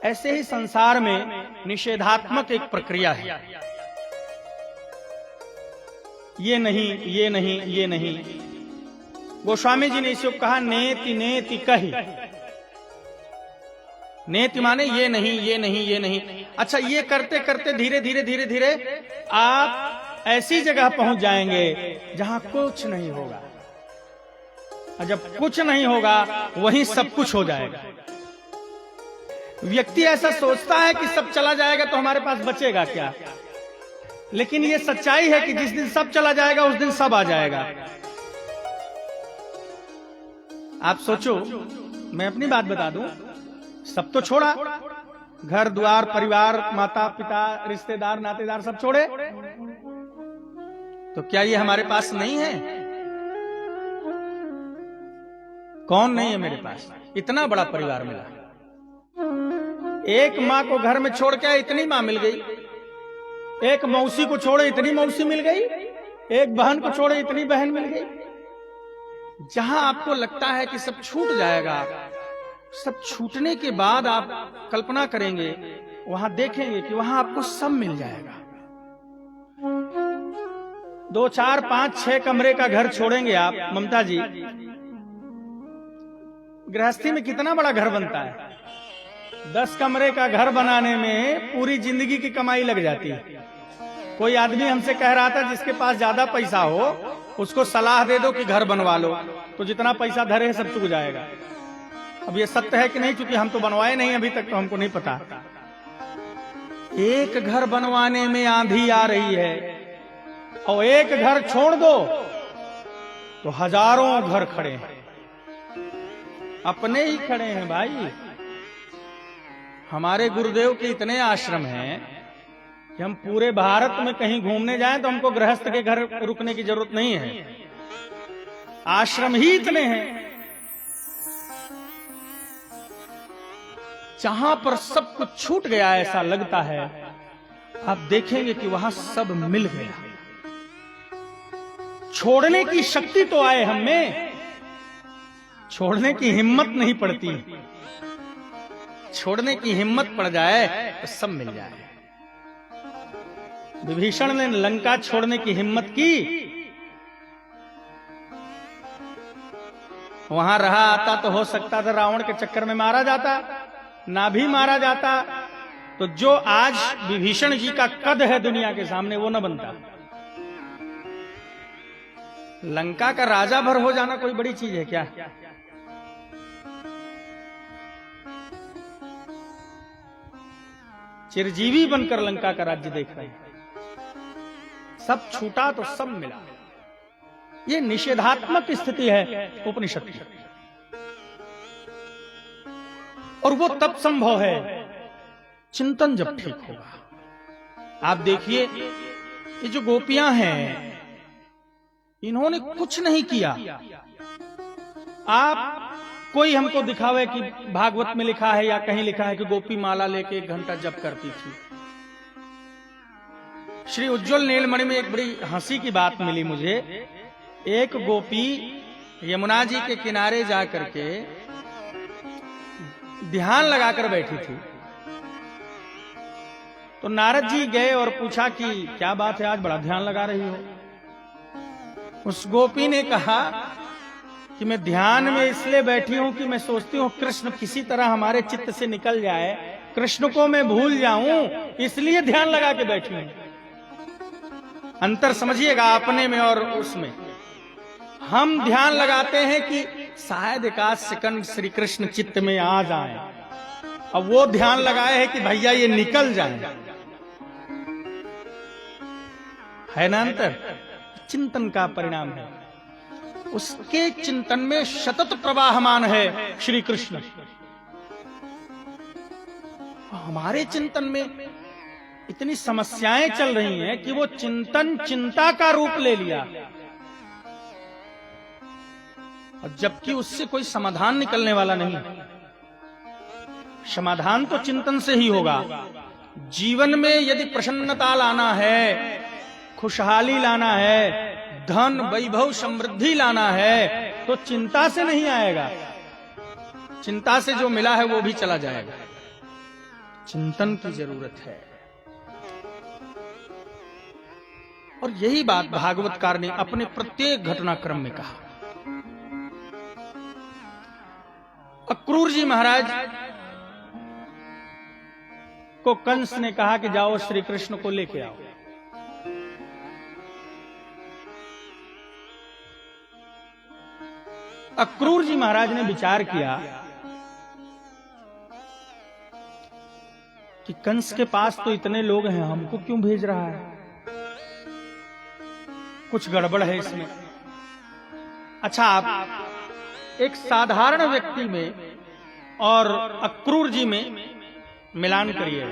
ऐसे ही संसार में निषेधात्मक एक प्रक्रिया है। ये नहीं, ये नहीं, ये नहीं। गोस्वामी जी ने इसे कहा नेति नेति कही। नेति माने ये नहीं, ये नहीं, ये नहीं। अच्छा, ये करते करते धीरे धीरे धीरे धीरे आप ऐसी जगह पहुंच जाएंगे जहां कुछ नहीं होगा। और जब कुछ नहीं होगा वहीं सब कुछ हो जाएगा। व्यक्ति ऐसा सोचता है कि सब चला जाएगा तो हमारे पास बचेगा क्या, लेकिन ये सच्चाई है कि जिस दिन सब चला जाएगा उस दिन सब आ जाएगा। आप सोचो, मैं अपनी बात बता दूं, सब तो छोड़ा, घर द्वार परिवार माता पिता रिश्तेदार नातेदार सब छोड़े, तो क्या ये हमारे पास नहीं है? कौन नहीं है मेरे पास? इतना बड़ा परिवार मिला। एक माँ को घर में छोड़ के इतनी माँ मिल गई, एक मौसी को छोड़े इतनी मौसी मिल गई, एक बहन को छोड़े इतनी बहन मिल गई। जहां आपको लगता है कि सब छूट जाएगा, सब छूटने के बाद आप कल्पना करेंगे, वहां देखेंगे कि वहां आपको सब मिल जाएगा। 2 4 5 6 कमरे का घर छोड़ेंगे आप, ममता जी, गृहस्थी में कितना बड़ा घर बनता है। 10 कमरे का घर बनाने में पूरी जिंदगी की कमाई लग जाती है। कोई आदमी हमसे कह रहा था जिसके पास ज्यादा पैसा हो उसको सलाह दे दो कि घर बनवा लो, तो जितना पैसा धरे सब चुक जाएगा। अब ये सत्य है कि नहीं, क्योंकि हम तो बनवाए नहीं अभी तक, तो हमको नहीं पता। एक घर बनवाने में आंधी आ रही है और एक घर छोड़ दो तो हजारों घर खड़े हैं, अपने ही खड़े हैं भाई। हमारे गुरुदेव के इतने आश्रम हैं कि हम पूरे भारत में कहीं घूमने जाएं तो हमको गृहस्थ के घर रुकने की जरूरत नहीं है, आश्रम ही इतने हैं। जहां पर सब कुछ छूट गया ऐसा लगता है, आप देखेंगे कि वहां सब मिल गया। छोड़ने की शक्ति तो आए हम में, छोड़ने की हिम्मत नहीं पड़ती। छोड़ने की हिम्मत पड़ जाए तो सब मिल जाए। विभीषण ने लंका छोड़ने की हिम्मत की, वहां रहा आता तो हो सकता था रावण के चक्कर में मारा जाता, ना भी मारा जाता तो जो आज विभीषण जी का कद है दुनिया के सामने वो न बनता। लंका का राजा भर हो जाना कोई बड़ी चीज है क्या? चिरजीवी बनकर लंका का राज्य देख रहे हैं। सब छूटा तो सब मिला। ये निषेधात्मक स्थिति है उपनिषद की, और वो तब संभव है चिंतन जब ठीक होगा। आप देखिए, ये जो गोपियां हैं इन्होंने कुछ नहीं किया। आप कोई हमको दिखावे कि भागवत में लिखा है या कहीं लिखा है कि गोपी माला लेके 1 घंटा जप करती थी। श्री उज्ज्वल नीलमणि में एक बड़ी हंसी की बात मिली मुझे। एक गोपी यमुना जी के किनारे जाकर के ध्यान लगाकर बैठी थी, तो नारद जी गए और पूछा कि क्या बात है, आज बड़ा ध्यान लगा रही हो। उस गोपी ने कहा कि मैं ध्यान में इसलिए बैठी हूं कि मैं सोचती हूं कृष्ण किसी तरह हमारे चित्त से निकल जाए, कृष्ण को मैं भूल जाऊं, इसलिए ध्यान लगा के बैठी हूं। अंतर समझिएगा अपने में और उसमें। हम ध्यान लगाते हैं कि शायद 1 सेकंड श्री कृष्ण चित्त में आ जाए, अब वो ध्यान लगाए है कि भैया ये निकल जाए। है ना अंतर? चिंतन का परिणाम है। उसके चिंतन में सतत प्रवाहमान है श्री कृष्ण। हमारे चिंतन में इतनी समस्याएं चल रही हैं कि वो चिंतन चिंता का रूप ले लिया, और जबकि उससे कोई समाधान निकलने वाला नहीं। समाधान तो चिंतन से ही होगा। जीवन में यदि प्रसन्नता लाना है, खुशहाली लाना है, धन वैभव समृद्धि लाना है, तो चिंता से नहीं आएगा। चिंता से जो मिला है वो भी चला जाएगा। चिंतन की जरूरत है, और यही बात भागवतकार ने अपने प्रत्येक घटनाक्रम में कहा। अक्रूर जी महाराज को कंस ने कहा कि जाओ श्री कृष्ण को लेके आओ। अक्रूर जी महाराज ने विचार किया कि कंस के पास तो इतने लोग हैं, हमको क्यों भेज रहा है, कुछ गड़बड़ है इसमें। अच्छा, आप एक साधारण व्यक्ति में और अक्रूर जी में मिलान करिए।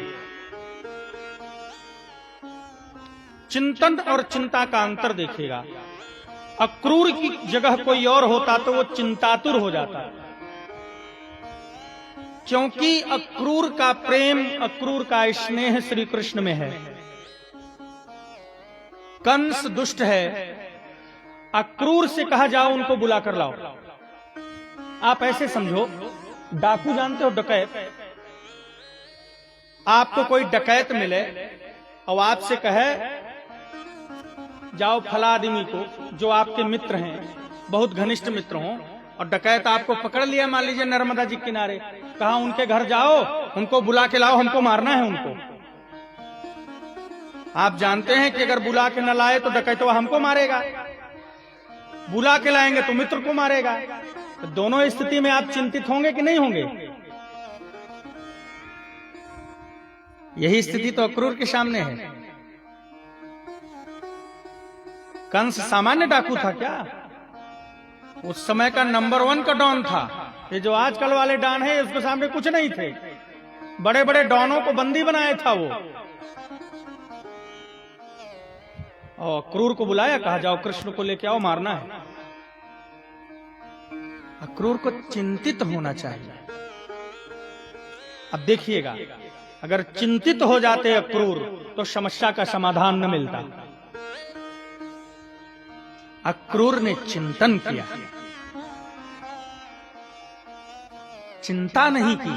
चिंतन और चिंता का अंतर देखिएगा। अक्रूर की जगह कोई और होता तो वो चिंतातुर हो जाता, क्योंकि अक्रूर का प्रेम, अक्रूर का स्नेह श्री कृष्ण में है। कंस दुष्ट है, अक्रूर से कहा जाओ उनको बुला कर लाओ। आप ऐसे समझो, डाकू जानते हो, डकैत। आपको कोई डकैत मिले और आपसे कहे जाओ फला आदमी को, जो आपके मित्र हैं, बहुत घनिष्ठ मित्र हों, और डकैत आपको पकड़ लिया, मान लीजिए नर्मदा जी किनारे, कहा उनके घर जाओ, उनको बुला के लाओ, हमको मारना है उनको। आप जानते हैं कि अगर बुला के न लाए तो डकैतवा हमको मारेगा, बुला के लाएंगे तो मित्र को मारेगा। तो दोनों स्थिति में आप चिंतित होंगे कि नहीं होंगे? यही स्थिति तो अक्रूर के सामने है। कंस सामान्य डाकू था क्या? उस समय का नंबर 1 का डॉन था। ये जो आजकल वाले डॉन है, उसके सामने कुछ नहीं थे। बड़े बड़े डॉनों को बंदी बनाया था वो। और अक्रूर को बुलाया, कहा जाओ कृष्ण को लेके आओ, मारना है। अक्रूर को चिंतित होना चाहिए। अब देखिएगा, अगर चिंतित हो जाते अक्रूर तो समस्या का समाधान न मिलता। अक्रूर ने चिंतन किया, चिंता नहीं की।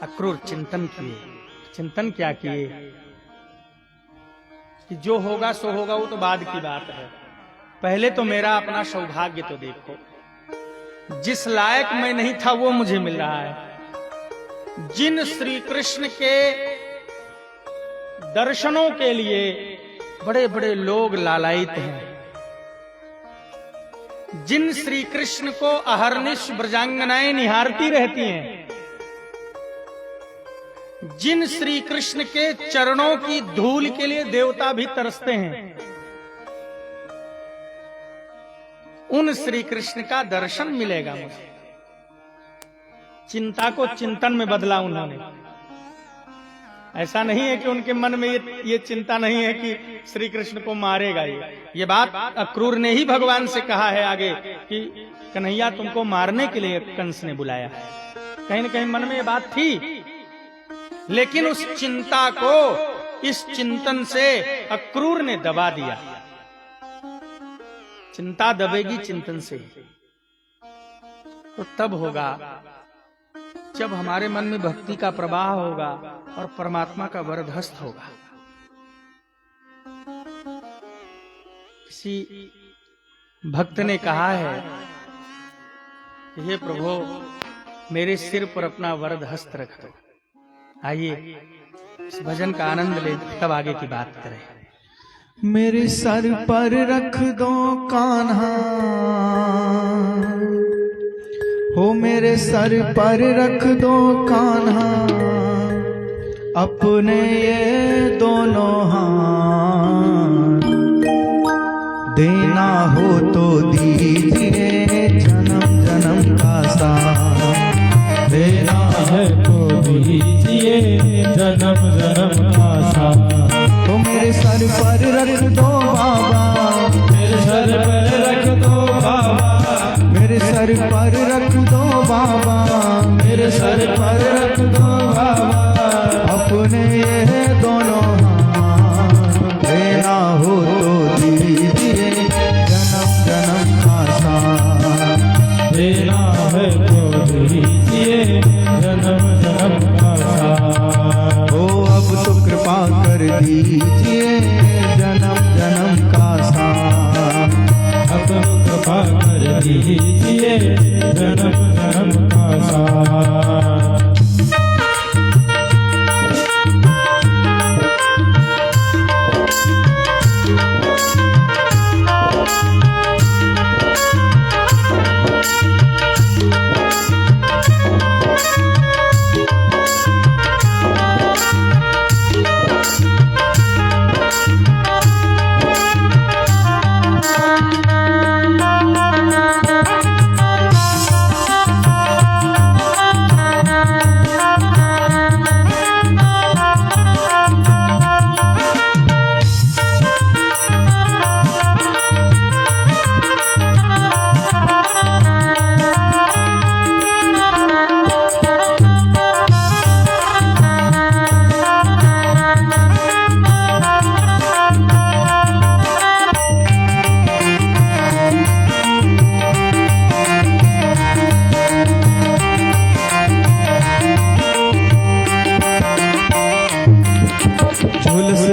अक्रूर चिंतन किए। चिंतन क्या किए कि जो होगा सो होगा, वो तो बाद की बात है। पहले तो मेरा अपना सौभाग्य तो देखो, जिस लायक मैं नहीं था वो मुझे मिल रहा है। जिन श्री कृष्ण के दर्शनों के लिए बड़े बड़े लोग लालायित हैं, जिन श्री कृष्ण को अहर्निश ब्रजांगनाएं निहारती रहती हैं, जिन श्री कृष्ण के चरणों की धूल के लिए देवता भी तरसते हैं, उन श्री कृष्ण का दर्शन मिलेगा मुझे। चिंता को चिंतन में बदला उन्होंने। ऐसा नहीं है कि उनके मन में ये चिंता नहीं है कि श्री कृष्ण को मारेगा। ये बात अक्रूर ने ही भगवान से कहा है आगे कि कन्हैया तुमको मारने के लिए कंस ने बुलाया है। कहीं न कहीं मन में ये बात थी, लेकिन उस चिंता को इस चिंतन से अक्रूर ने दबा दिया। चिंता दबेगी चिंतन से तो तब होगा जब हमारे मन में भक्ति का प्रवाह होगा और परमात्मा का वरदहस्त होगा। किसी भक्त ने कहा है कि हे प्रभु मेरे सिर पर अपना वरदहस्त रख दो। आइए इस भजन का आनंद ले, तब आगे की बात करें। मेरे सर पर रख दो कान्हा, हो मेरे सर पर रख दो कान्हा, अपने ये दोनों हाथ, देना हो तो दीजिए जन्म जन्म का साथ, देना है तो दीजिए जन्म जन्म का साथ। तो मेरे सर पर रख दो बाबा, मेरे सर पर रख दो बाबा, मेरे सर पर रख दो बाबा, मेरे सर पर रख दो बाबा, अपने ये दोनों हाथ, देना हो तो दीजिए जन्म जन्म का साथ, देना है तो दीजिए जन्म जन्म का साथ। ओ अब तो कृपा कर दीजिए जन्म जन्म का साथ, अब कृपा कर दीजिए जन्म जन्म का साथ।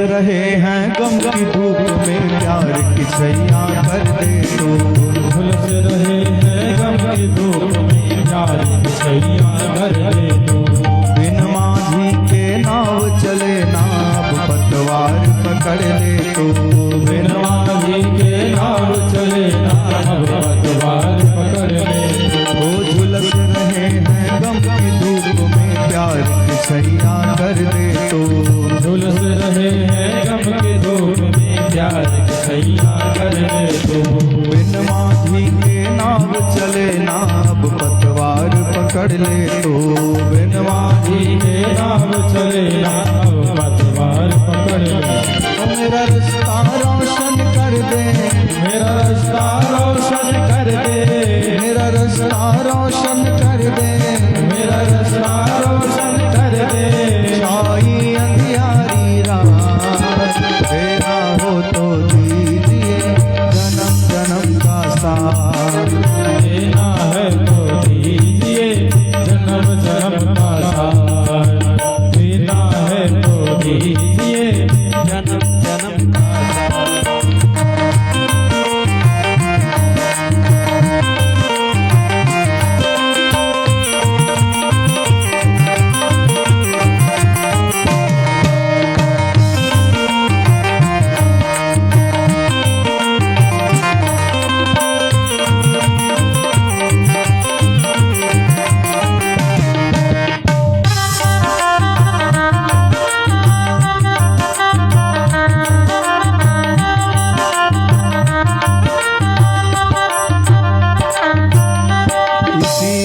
रहे हैं गम की धूप में, प्यार की छैया कर दे तो। झुलस रहे हैं गम की धूप में, प्यार की छैया कर दे तो। बिन माझी के नाव चले ना, अब पतवार पकड़ ले तो। बिन माझी के नाव चले ना, अब पतवार पकड़ ले तो। वो झुलस रहे हैं गम की धूप में, प्यार की छैया कर दे तो। झुलस रहे हैं गम के धूप में, प्यार की छैया कर दे तो। बिन माझी के नाव चले ना, अब पतवार पकड़ ले तो। बिन माझी के नाव चले ना, अब पतवार पकड़ ले तो। मेरा रास्ता रोशन कर दे, मेरा रास्ता रोशन कर दे, मेरा रास्ता रोशन कर दे, मेरा रास्ता रोशन कर दे। छाई अंधियारी रात, तेरा हो तो दीजिए जन्म जन्म का साथ। देना है तो दीजिए जन्म जन्म का साथ। देना है तो दीजिए जन्म जन्म का साथ।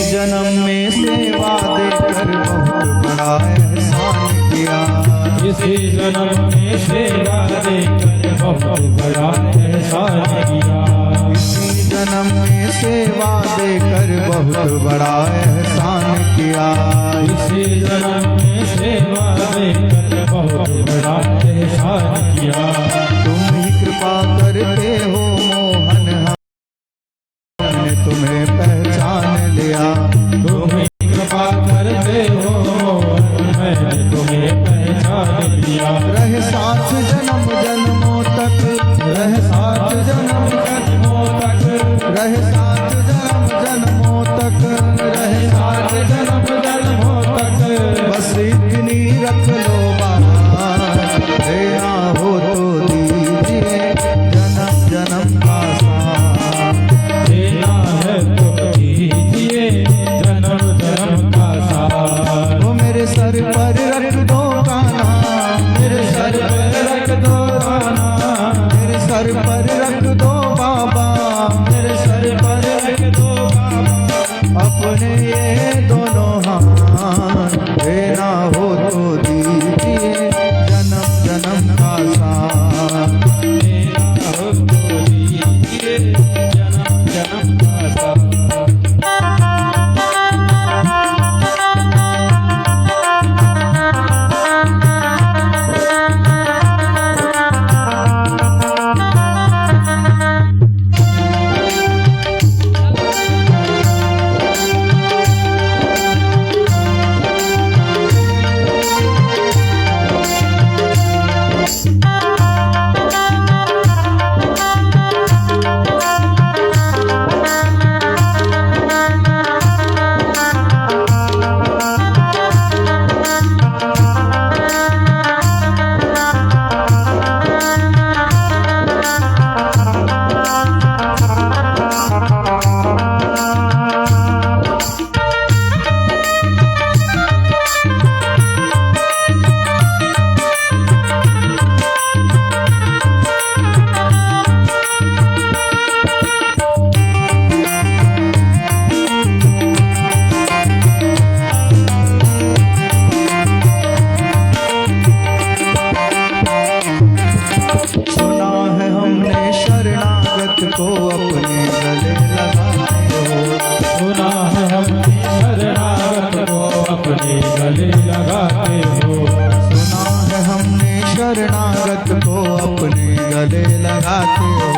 जन्म में सेवा देकर बहुत बड़ा एहसान किया। इसी जन्म में सेवा देकर बहुत बड़ा एहसान किया। इसी जन्म में सेवा देकर बहुत बड़ा एहसान किया। इसी जन्म में सेवा देकर बहुत बड़ा एहसान किया। तुम ही कृपा करते हो मोहन, हमने तुम्हें पहचान लिया। तुम ही कृपा करते हो, मैंने तुम्हें पहचान लिया। रहे साथ जन्म जन्मों तक, रहे साथ जन्म जन्मों तक, रहे साथ जन्म जन्मों तक, रहे साथ जन्म जन्मों तक। बस इतनी रख लो बात, देना हो तो दीजिए जन्म जन्म का साथ। देना है तो दीजिए जन्म जन्म का साथ। वो मेरे सर पर रख दो गाना, मेरे सर पर रख दो गाना, मेरे सर पर रख दो बाबा, मेरे सर पर रख दो बाबा। अपने ये दोनों हाथ, देना हो तो दीजिए जन्म जन्म का साथ। देना हो तो दीजिए जन्म जन्म का साथ। शरणागत को अपने गले लगाते हो।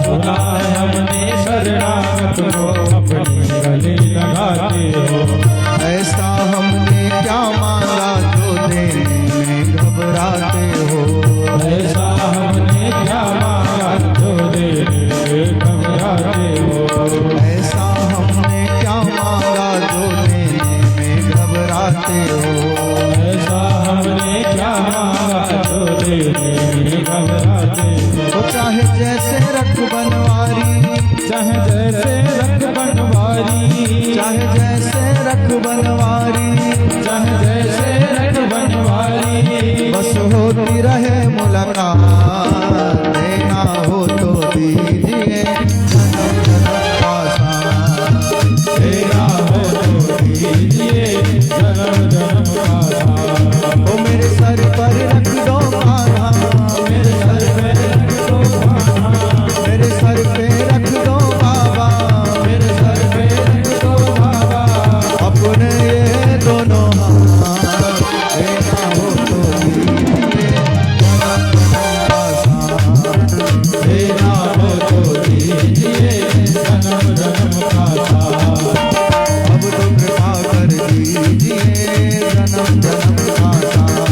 सुना है हमने शरणागत को अपने गले लगाते हो। ऐसा हमने क्या मांगा जो देने में घबराते हो। में घबराते वो चाहे जैसे रख बनवारी, चाहे जैसे रख बनवारी, चाहे जैसे रख बनवारी, चाहे जैसे रख बनवारी, बस होती रहे मुलाकात, देना हो तो दीजिए जन्म जन्म का साथ, तेरा हो तो दीजिए जन्म जन्म का साथ। वो मेरे सर पर रख दो कान्हा, मेरे सर पे रख दो कान्हा, मेरे सर पे रख दो बाबा, मेरे सर पे रख दो बाबा, अपने ये दोनों हाथ, देना हो तो दीजिए जन्म जन्म का साथ, तेरा हो तो दीजिए जन्म जन्म का साथ। अब तो कृपा कर दीजिए जन्म जन्म का साथ,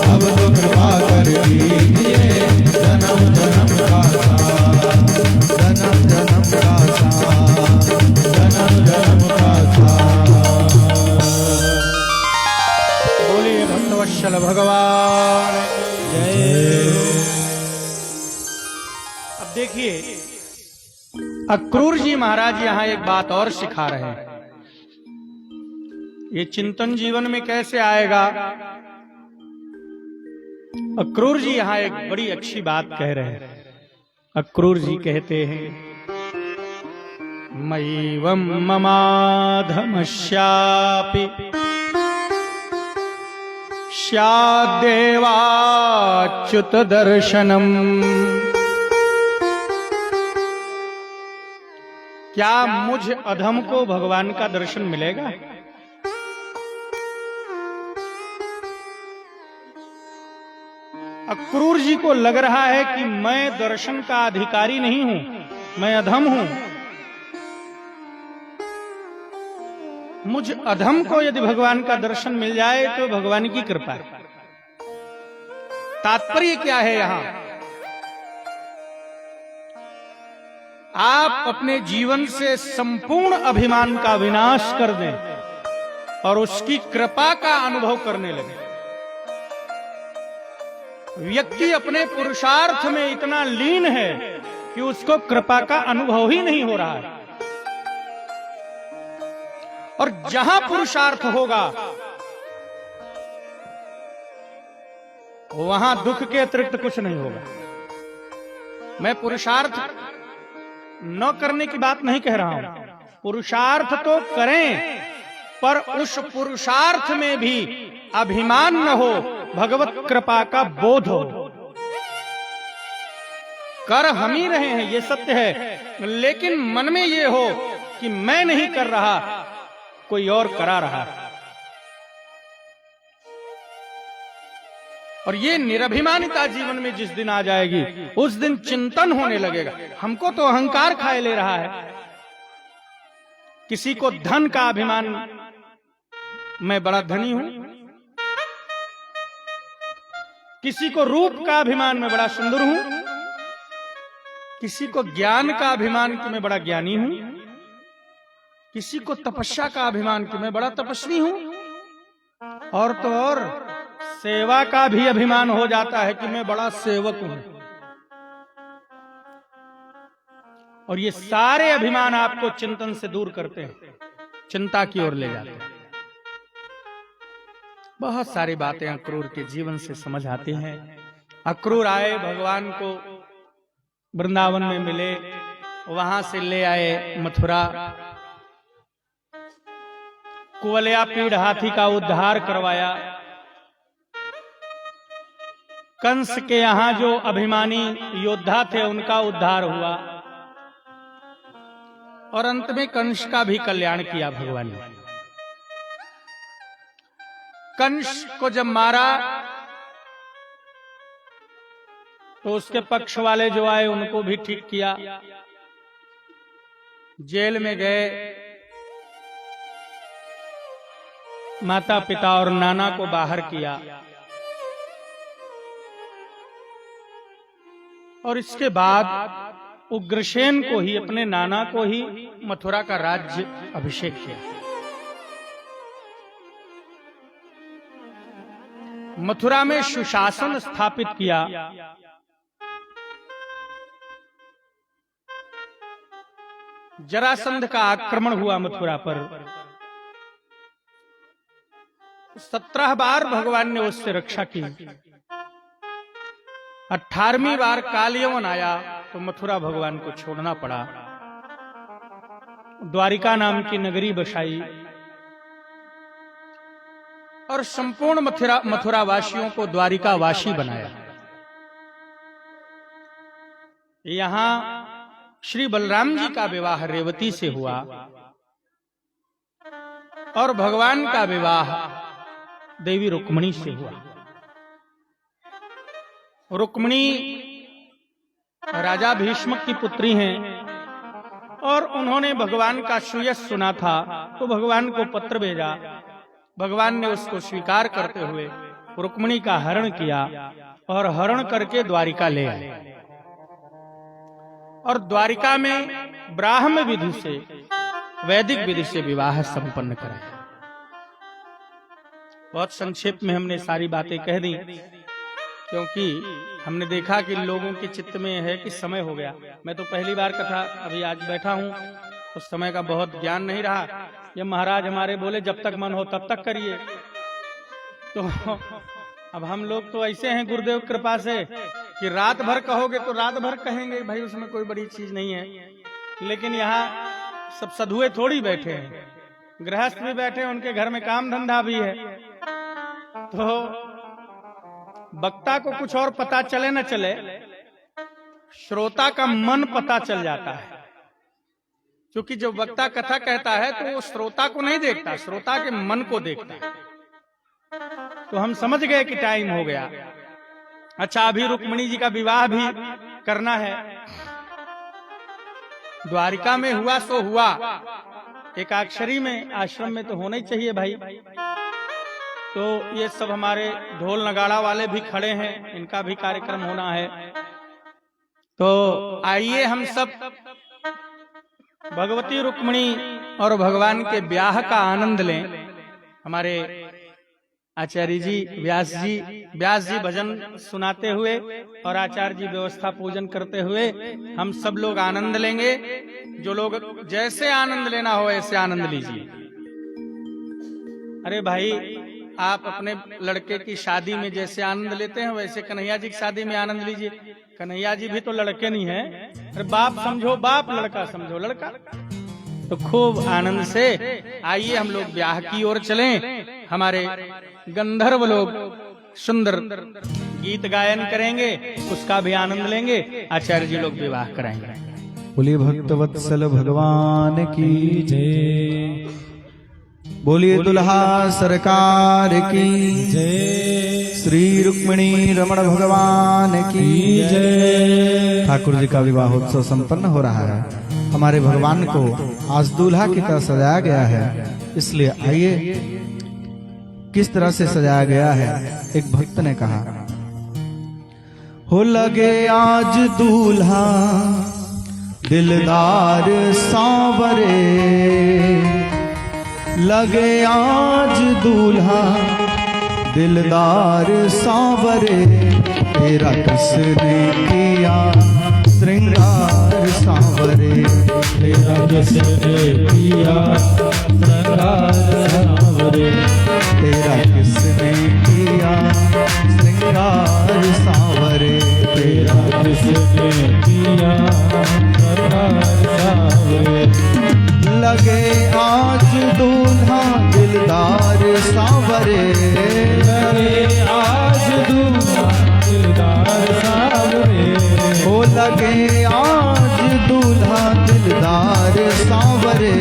अब तो कृपा कर दीजिए जन्म जन्म का साथ, जन्म जन्म का साथ। जन्म जन्म का साथ। बोलिए भक्तवत्सल भगवान जय। अब देखिए अक्रूर जी महाराज यहाँ एक बात और सिखा रहे हैं। ये चिंतन जीवन में कैसे आएगा? अक्रूर जी यहाँ एक बड़ी अच्छी बात कह रहे हैं। अक्रूर जी कहते हैं, मयिवं ममाधमस्यापि स्याद्देवाच्युत दर्शनम। क्या मुझ अधम को भगवान का दर्शन मिलेगा? अक्रूर जी को लग रहा है कि मैं दर्शन का अधिकारी नहीं हूं, मैं अधम हूं। मुझ अधम को यदि भगवान का दर्शन मिल जाए तो भगवान की कृपा है। तात्पर्य क्या है यहां? आप अपने जीवन से संपूर्ण अभिमान का विनाश कर दें और उसकी कृपा का अनुभव करने लगे। व्यक्ति अपने पुरुषार्थ में इतना लीन है कि उसको कृपा का अनुभव ही नहीं हो रहा है। और जहां पुरुषार्थ होगा वहां दुख के अतिरिक्त कुछ नहीं होगा। मैं पुरुषार्थ न करने की बात नहीं कह रहा हूं, पुरुषार्थ तो करें, पर उस पुरुषार्थ में भी अभिमान न हो, भगवत कृपा का बोध हो। कर हम ही रहे हैं, ये सत्य है, लेकिन मन में ये हो कि मैं नहीं कर रहा, कोई और करा रहा। और ये निरभिमानिता जीवन में जिस दिन आ जाएगी, उस दिन चिंतन होने लगेगा। हमको तो अहंकार खाए ले रहा है। किसी को धन का अभिमान, मैं बड़ा धनी हूं। किसी को रूप का अभिमान, मैं बड़ा सुंदर हूं। किसी को ज्ञान का अभिमान कि मैं बड़ा ज्ञानी हूं। किसी को तपस्या का अभिमान कि मैं बड़ा तपस्वी हूं। और तो और सेवा का भी अभिमान हो जाता है कि मैं बड़ा सेवक हूं। और ये सारे अभिमान आपको चिंतन से दूर करते हैं, चिंता की ओर ले जाते हैं। बहुत सारी बातें अक्रूर के जीवन से समझ आती हैं। अक्रूर आए, भगवान को वृंदावन में मिले, वहां से ले आए मथुरा। कुवलया पीड़ हाथी का उद्धार करवाया। कंस के यहां जो अभिमानी योद्धा थे उनका उद्धार हुआ। और अंत में कंस का भी कल्याण किया भगवान ने। कंस को जब मारा तो उसके पक्ष वाले जो आए उनको भी ठीक किया। जेल में गए, माता पिता और नाना को बाहर किया। और इसके बाद उग्रसेन को ही, अपने नाना को ही मथुरा का राज्य अभिषेक किया। मथुरा में सुशासन स्थापित किया। जरासंध का आक्रमण हुआ मथुरा पर। 17 बार भगवान ने उससे रक्षा की। 18वीं बार कालयवन आया तो मथुरा भगवान को छोड़ना पड़ा। द्वारिका नाम की नगरी बसाई और संपूर्ण मथुरा वासियों को द्वारिका वासी बनाया। यहां श्री बलराम जी का विवाह रेवती से हुआ और भगवान का विवाह देवी रुक्मिणी से हुआ। रुक्मिणी राजा भीष्मक की पुत्री हैं और उन्होंने भगवान का सुयश सुना था तो भगवान को पत्र भेजा। भगवान ने उसको स्वीकार करते हुए रुक्मिणी का हरण किया और हरण करके द्वारिका ले आए और द्वारिका में ब्राह्म विधि से, वैदिक विधि से विवाह संपन्न कराया। बहुत संक्षेप में हमने सारी बातें कह दी क्योंकि हमने देखा कि लोगों के चित्त में है कि समय हो गया। मैं तो पहली बार कथा अभी आज बैठा हूं तो समय का बहुत ज्ञान नहीं रहा। ये महाराज हमारे बोले जब तक मन हो तब तक करिए, तो अब हम लोग तो ऐसे हैं गुरुदेव कृपा से कि रात भर कहोगे तो रात भर कहेंगे, भाई उसमें कोई बड़ी चीज नहीं है। लेकिन यहाँ सब साधुए थोड़ी बैठे हैं, गृहस्थ भी बैठे हैं, उनके घर में काम धंधा भी है। तो वक्ता को कुछ और पता चले न चले, श्रोता का मन पता चल जाता है। क्योंकि जो वक्ता कथा कहता है तो वो श्रोता को नहीं देखता, श्रोता के मन को देखता है। तो हम समझ गए कि टाइम हो गया। अच्छा, अभी रुक्मिणी जी का विवाह भी करना है। द्वारिका में हुआ सो हुआ, एकाक्षरी में आश्रम में तो होना ही चाहिए भाई। तो ये सब हमारे ढोल नगाड़ा वाले भी खड़े हैं, इनका भी कार्यक्रम होना है। तो आइए हम सब भगवती रुक्मिणी और भगवान के ब्याह का आनंद लें। हमारे आचार्य जी व्यास जी भजन सुनाते हुए और आचार्य जी व्यवस्था पूजन करते हुए हम सब लोग आनंद लेंगे। जो लोग जैसे आनंद लेना हो ऐसे आनंद लीजिए। अरे भाई, आप अपने लड़के की शादी में जैसे आनंद लेते हैं वैसे कन्हैया जी की शादी में आनंद लीजिए। कन्हैया जी भी तो लड़के नहीं है, अरे बाप समझो बाप, लड़का समझो लड़का। तो खूब आनंद से आइए हम लोग ब्याह की ओर चलें। हमारे गंधर्व लोग सुंदर गीत गायन करेंगे, उसका भी आनंद लेंगे। आचार्य जी लोग विवाह कराएंगे। बोलिए भक्तवत्सल भगवान की जय। बोलिए दुल्हा सरकार की जय। श्री रुक्मिणी रमण भगवान की जय। ठाकुर जी का विवाहोत्सव संपन्न हो रहा है। हमारे भगवान को आज दूल्हा की तरह सजाया गया है, इसलिए आइए किस तरह से सजाया गया है। एक भक्त ने कहा, हो लगे आज दूल्हा दिलदार सांवरे, लगे आज दूल्हा दिलदार सांवरे, तेरा किसने किया श्रृंगार सांवरे, तेरा किसने किया श्रृंगार सांवरे, तेरा किसने किया श्रृंगार सांवरे, तेरा किसने किया श्रृंगार सांवरे, लगे आज दूल्हा दिलदार सांवरे, लगे आज दूल्हा दिलदार सांवरे, हो लगे आज दूल्हा दिलदार सांवरे,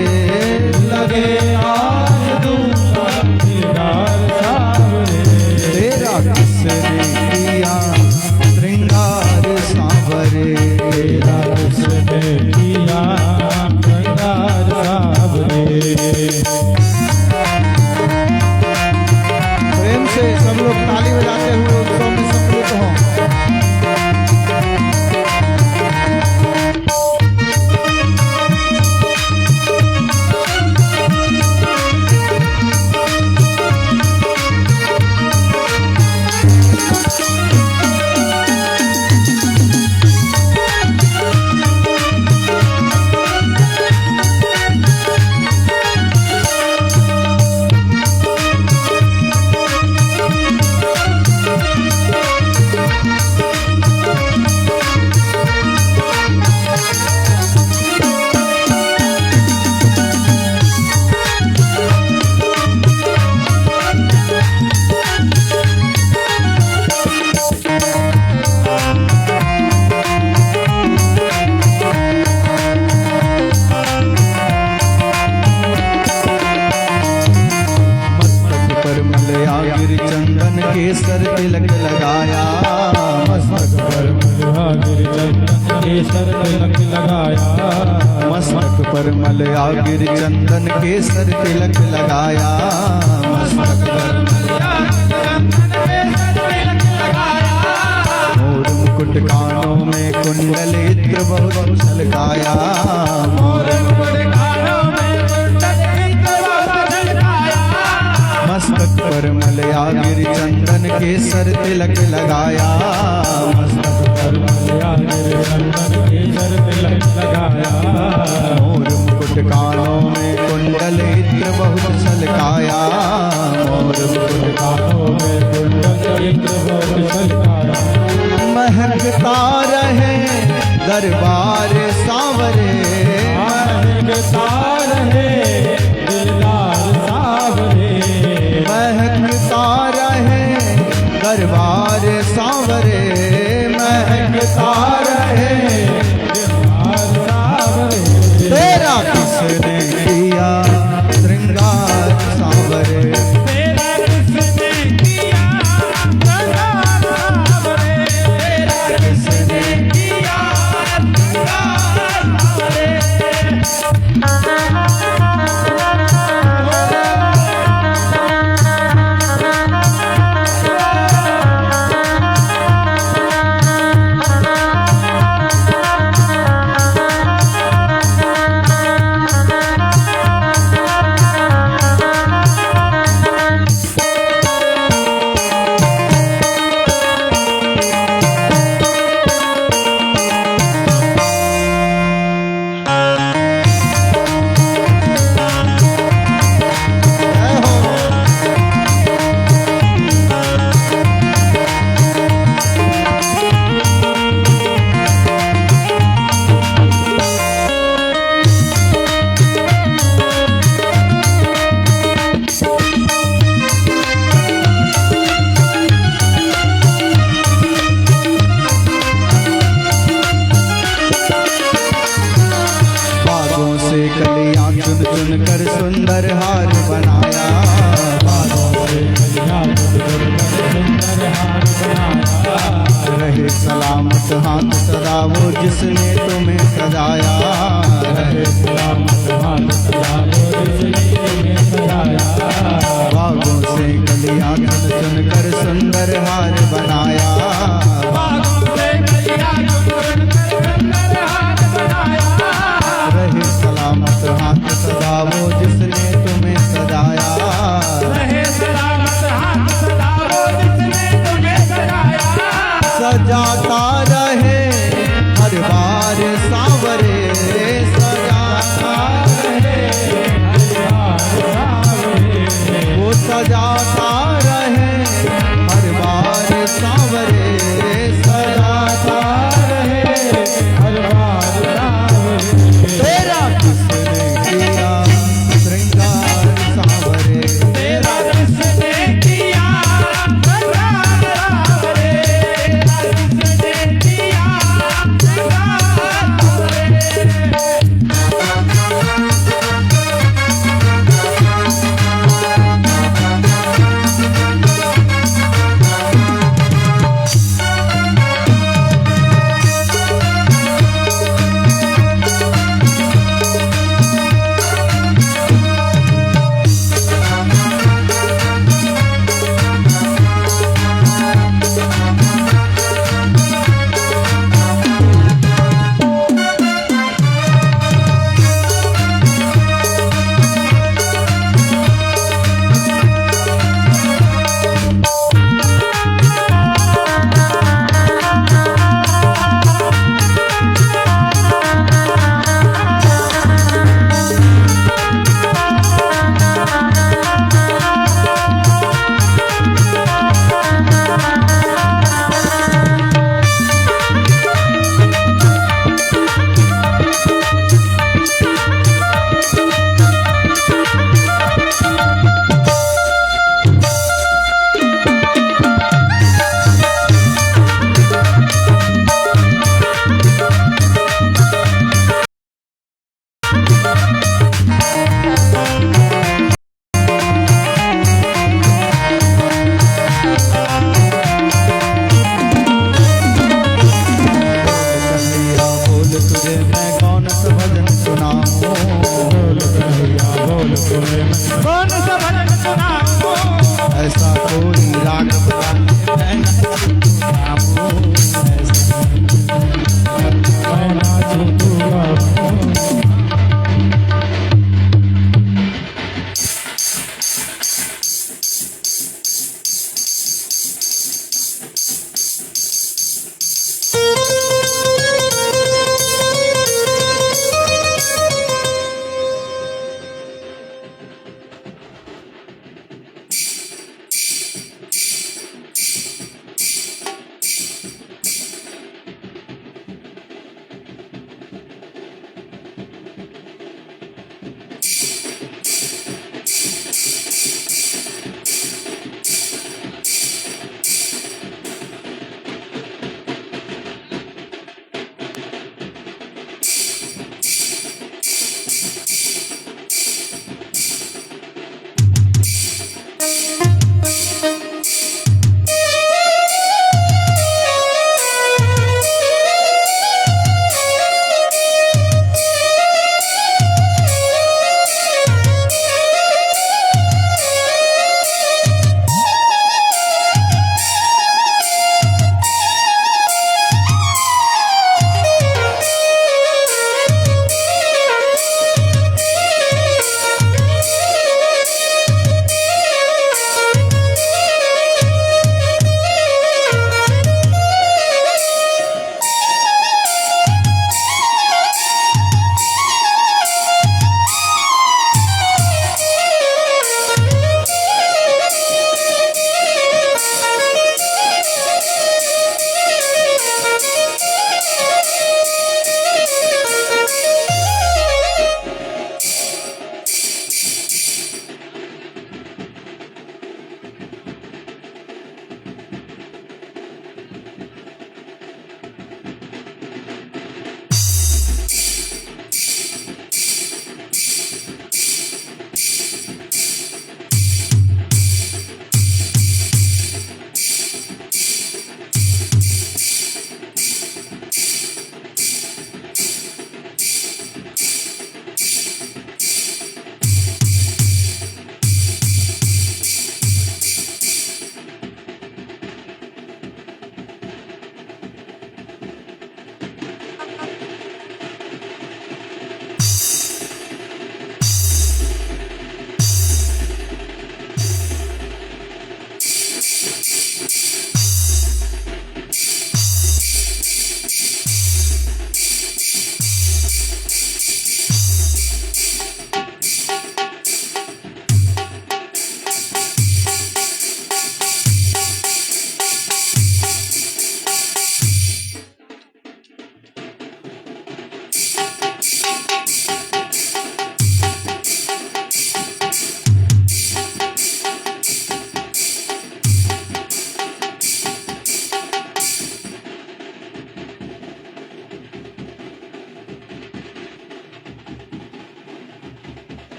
लगे आज दूल्हा दिलदार सांवरे, तेरा किसने किया श्रृंगार सांवरे, तेरा किसने किया श्रृंगार सांवरे। प्रेम से सब लोग ताली बजाते हुए उत्सव में गिर चंदन केसर तिलक लगाया मस्तक पर मोर मुकुट कानों में कुंडल इत्र बहुत छलकाया मोर मस्तक पर मलया गिर चंदन केसर तिलक लगाया मस्तक पर मलया गिर चंदन केसर तिलक लगाया मोर मुकुट कानों में कुंडल इत्र बहुत छलकाया मोर मुकुट कानों में कुंडल इत्र बहुत छलकाया महकता रहे दरबार सांवरे महकता रहे दिलदार सांवरे महकता रहे दरबार सांवरे महकता रहे दिलदार सांवरे तेरा किसने किया श्रृंगार सांवरे तेरा किसने किया श्रृंगार सांवरे तेरा किसने किया श्रृंगार सांवरे कलियां चुन चुन कर सुंदर हार बनाया बागों से कलियां चुन चुन कर सुंदर हार बनाया रहे सलामत हाथ सदा वो जिसने तुम्हें सजाया रहे सलामत हाथ सदा वो जिसने तुम्हें सजाया बागों से कलियां चुन चुन कर सुंदर हार बनाया बागों से कलियां चुन चुन कर सुंदर हार बनाया रहे सलामत हाथ सदा वो जिसने तुम्हें सजाया रहे सलामत हाथ सदा वो जिसने तुम्हें सजाया सजाता रहे हर बार सांवरे सजाता रहे हर बार सांवरे वो सजाता रहे हर बार सांवरे सजाता रहे हर बार सांवरे तेरा किसने किया श्रृंगार सांवरे तेरा किसने किया श्रृंगार सांवरे तेरा किसने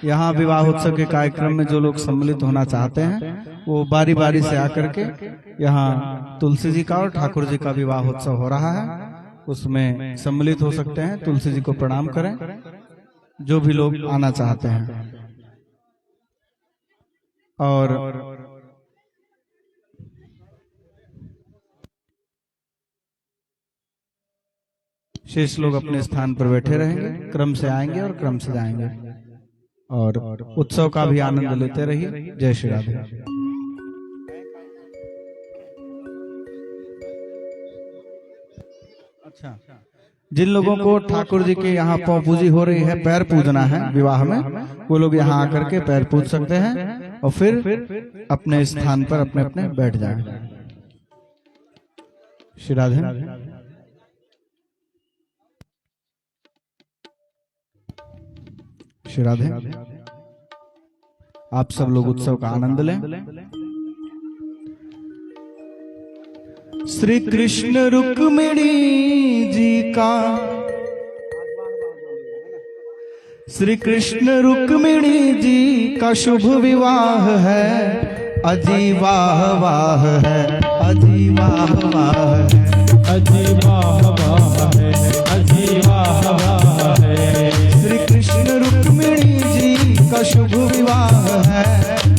यहाँ विवाह उत्सव के कार्यक्रम में जो लोग सम्मिलित होना चाहते हैं वो बारी बारी से आकर के यहाँ तुलसी जी का और ठाकुर जी का विवाह उत्सव हो रहा है, उसमें सम्मिलित हो सकते हैं। तुलसी जी को प्रणाम करें जो भी लोग आना चाहते हैं। और शेष लोग अपने स्थान पर बैठे रहेंगे, क्रम से आएंगे और क्रम से जाएंगे और उत्सव का भी आनंद लेते रहिए। जय श्री राधे। अच्छा, जिन लोगों को ठाकुर जी के यहाँ पाँव पूजी हो रही है, पैर पूजना है विवाह में, वो लोग यहाँ आकर के पैर पूज सकते हैं और फिर अपने स्थान पर अपने अपने बैठ जाएं। श्री राधे। श्री राधे। आप सब लोग उत्सव का आनंद लें। श्री कृष्ण रुक्मिणी जी का, श्री कृष्ण रुक्मिणी जी का शुभ विवाह है, अजी वाह वाह है, अजी वाह वाह है, अजी वाह वाह है, अजी वाह वाह है। श्री कृष्ण रुक्मिणी जी का शुभ विवाह है,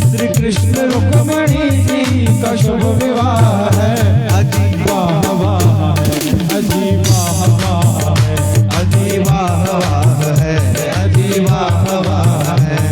श्री कृष्ण रुक्मिणी जी का शुभ विवाह है, अजी वाह वाह है, अजी वाह वाह है, अजी वाह वाह है, अजी वाह वाह है।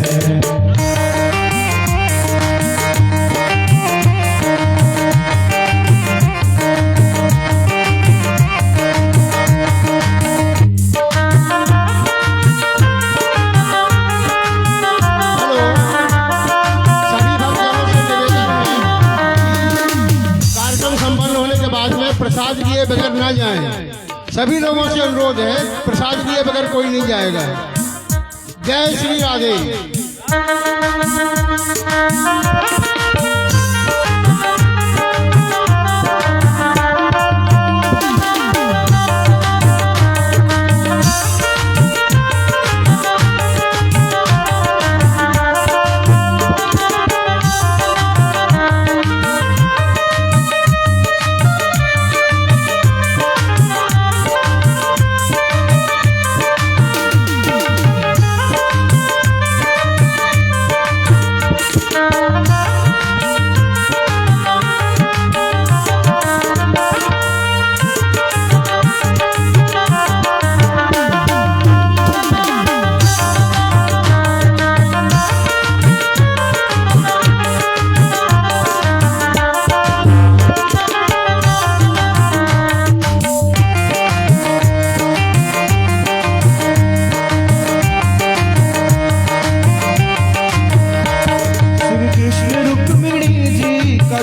प्रसाद लिए बगैर ना जाएं। सभी लोगों से अनुरोध है, प्रसाद लिए बगैर कोई नहीं जाएगा। जय श्री राधे।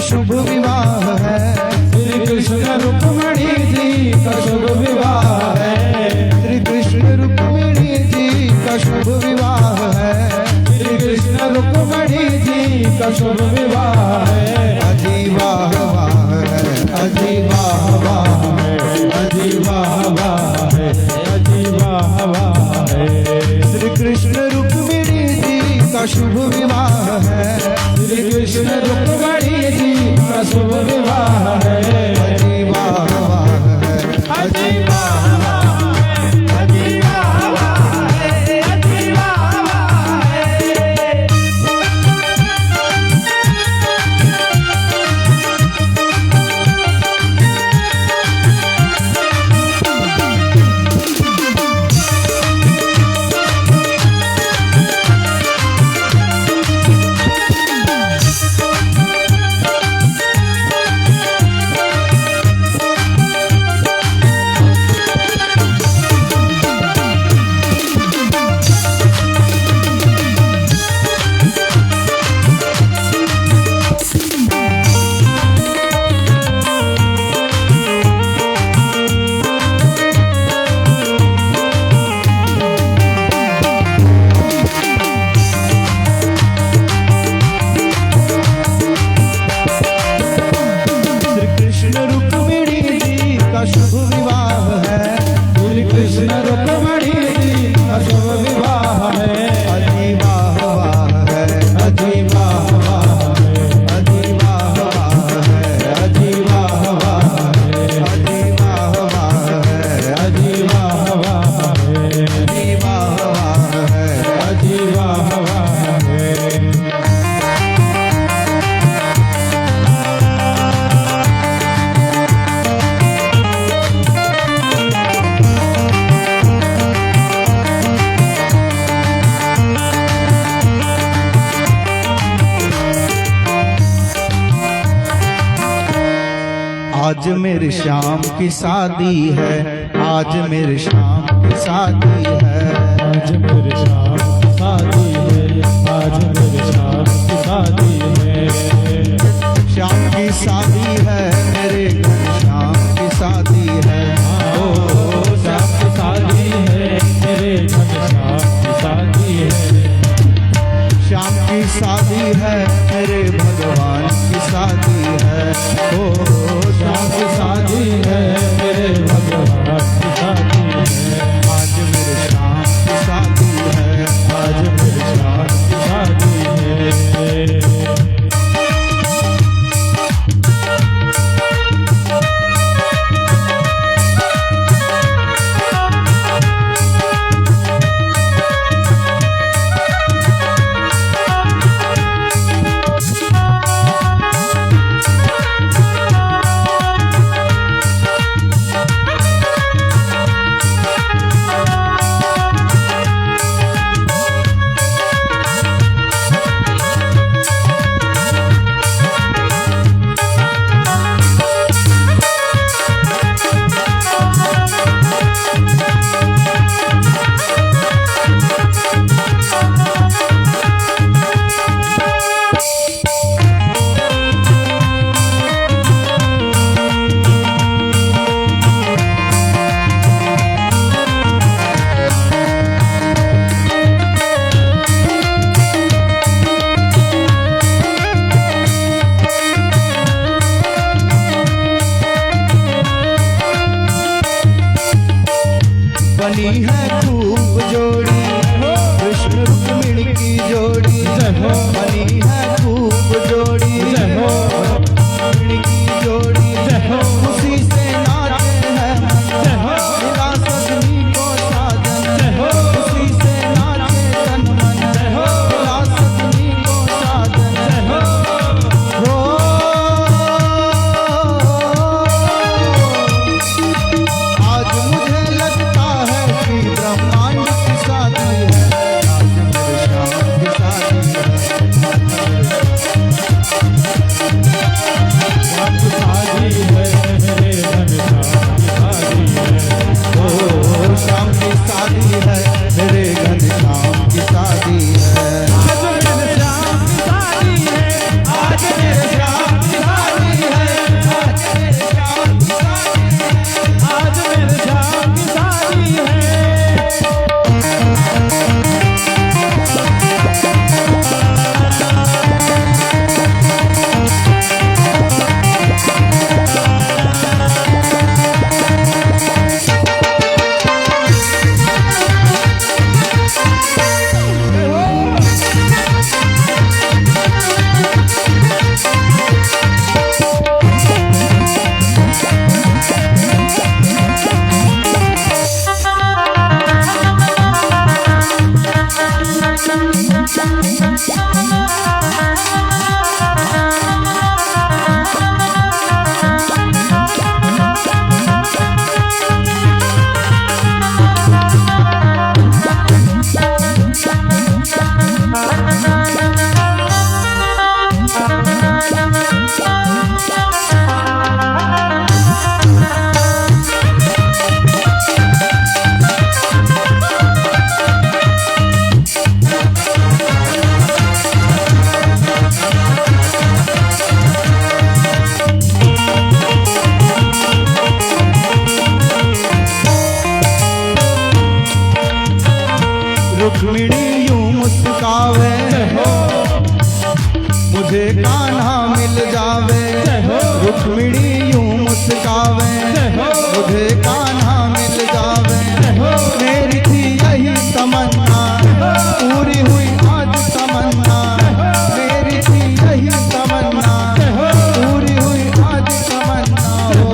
शुभ विवाह है, श्री कृष्ण रुक्मिणी जी का शुभ विवाह है, श्री कृष्ण रुक्मिणी जी का शुभ विवाह है, श्री कृष्ण रुक्मिणी जी का शुभ विवाह है, अजी वाह वाह है, अजी वाह वाह है, अजी वाह वाह है, अजी वाह वाह है। श्री कृष्ण रुक्मिणी जी का शुभ विवाह है, श्री कृष्ण रुक्मिणी जी का शुभ विवाह है, अजी वाह वाह है, अजी वाह वाह है, अजी वाह वाह है, अजी वाह वाह है। आज मेरे श्याम की शादी है, आज मेरे श्याम की शादी है, आज मेरे श्याम की शादी है, आज मेरे श्याम की शादी है। श्याम की शादी है, मेरे घर श्याम की शादी है। ओ श्याम की शादी है, मेरे घर श्याम की शादी है। श्याम की शादी है, मेरे भगवान की शादी है। ओ श्याम की शादी है, मेरे भगवान की शादी है। आज मेरे श्याम की शादी है, आज मेरे श्याम की शादी है। बनी है खूब जोड़ी, कृष्ण रुक्मिणी की जोड़ी। बनी है खूब जोड़ी, रुक्मिणी की जोड़ी। खुशी से नाचे हैं मिला सजनी को साजन। खुशी से नाचे तन मन मिला सजनी को साजन। हो आज मुझे लगता है कि ब्रह्मांड की शादी है, आज मेरे श्याम की शादी है। श्याम की शादी है, मेरे घर श्याम की शादी है। ओ श्याम की शादी है, मेरे घन श्याम की शादी है। आज मेरे श्याम की शादी है, आज मेरे श्याम की शादी है। आज मेरे श्याम की शादी है। आज मेरे श्याम की शादी है। रुक्मिणी यूं मुस्कावे, मुझे कान्हा मिल जावे। रुक्मिणी यूं मुस्कावे, मुझे कान्हा मिल जावे। मेरी थी यही तमन्ना, पूरी हुई आज तमन्ना। मेरी थी यही तमन्ना, पूरी हुई आज तमन्ना। हो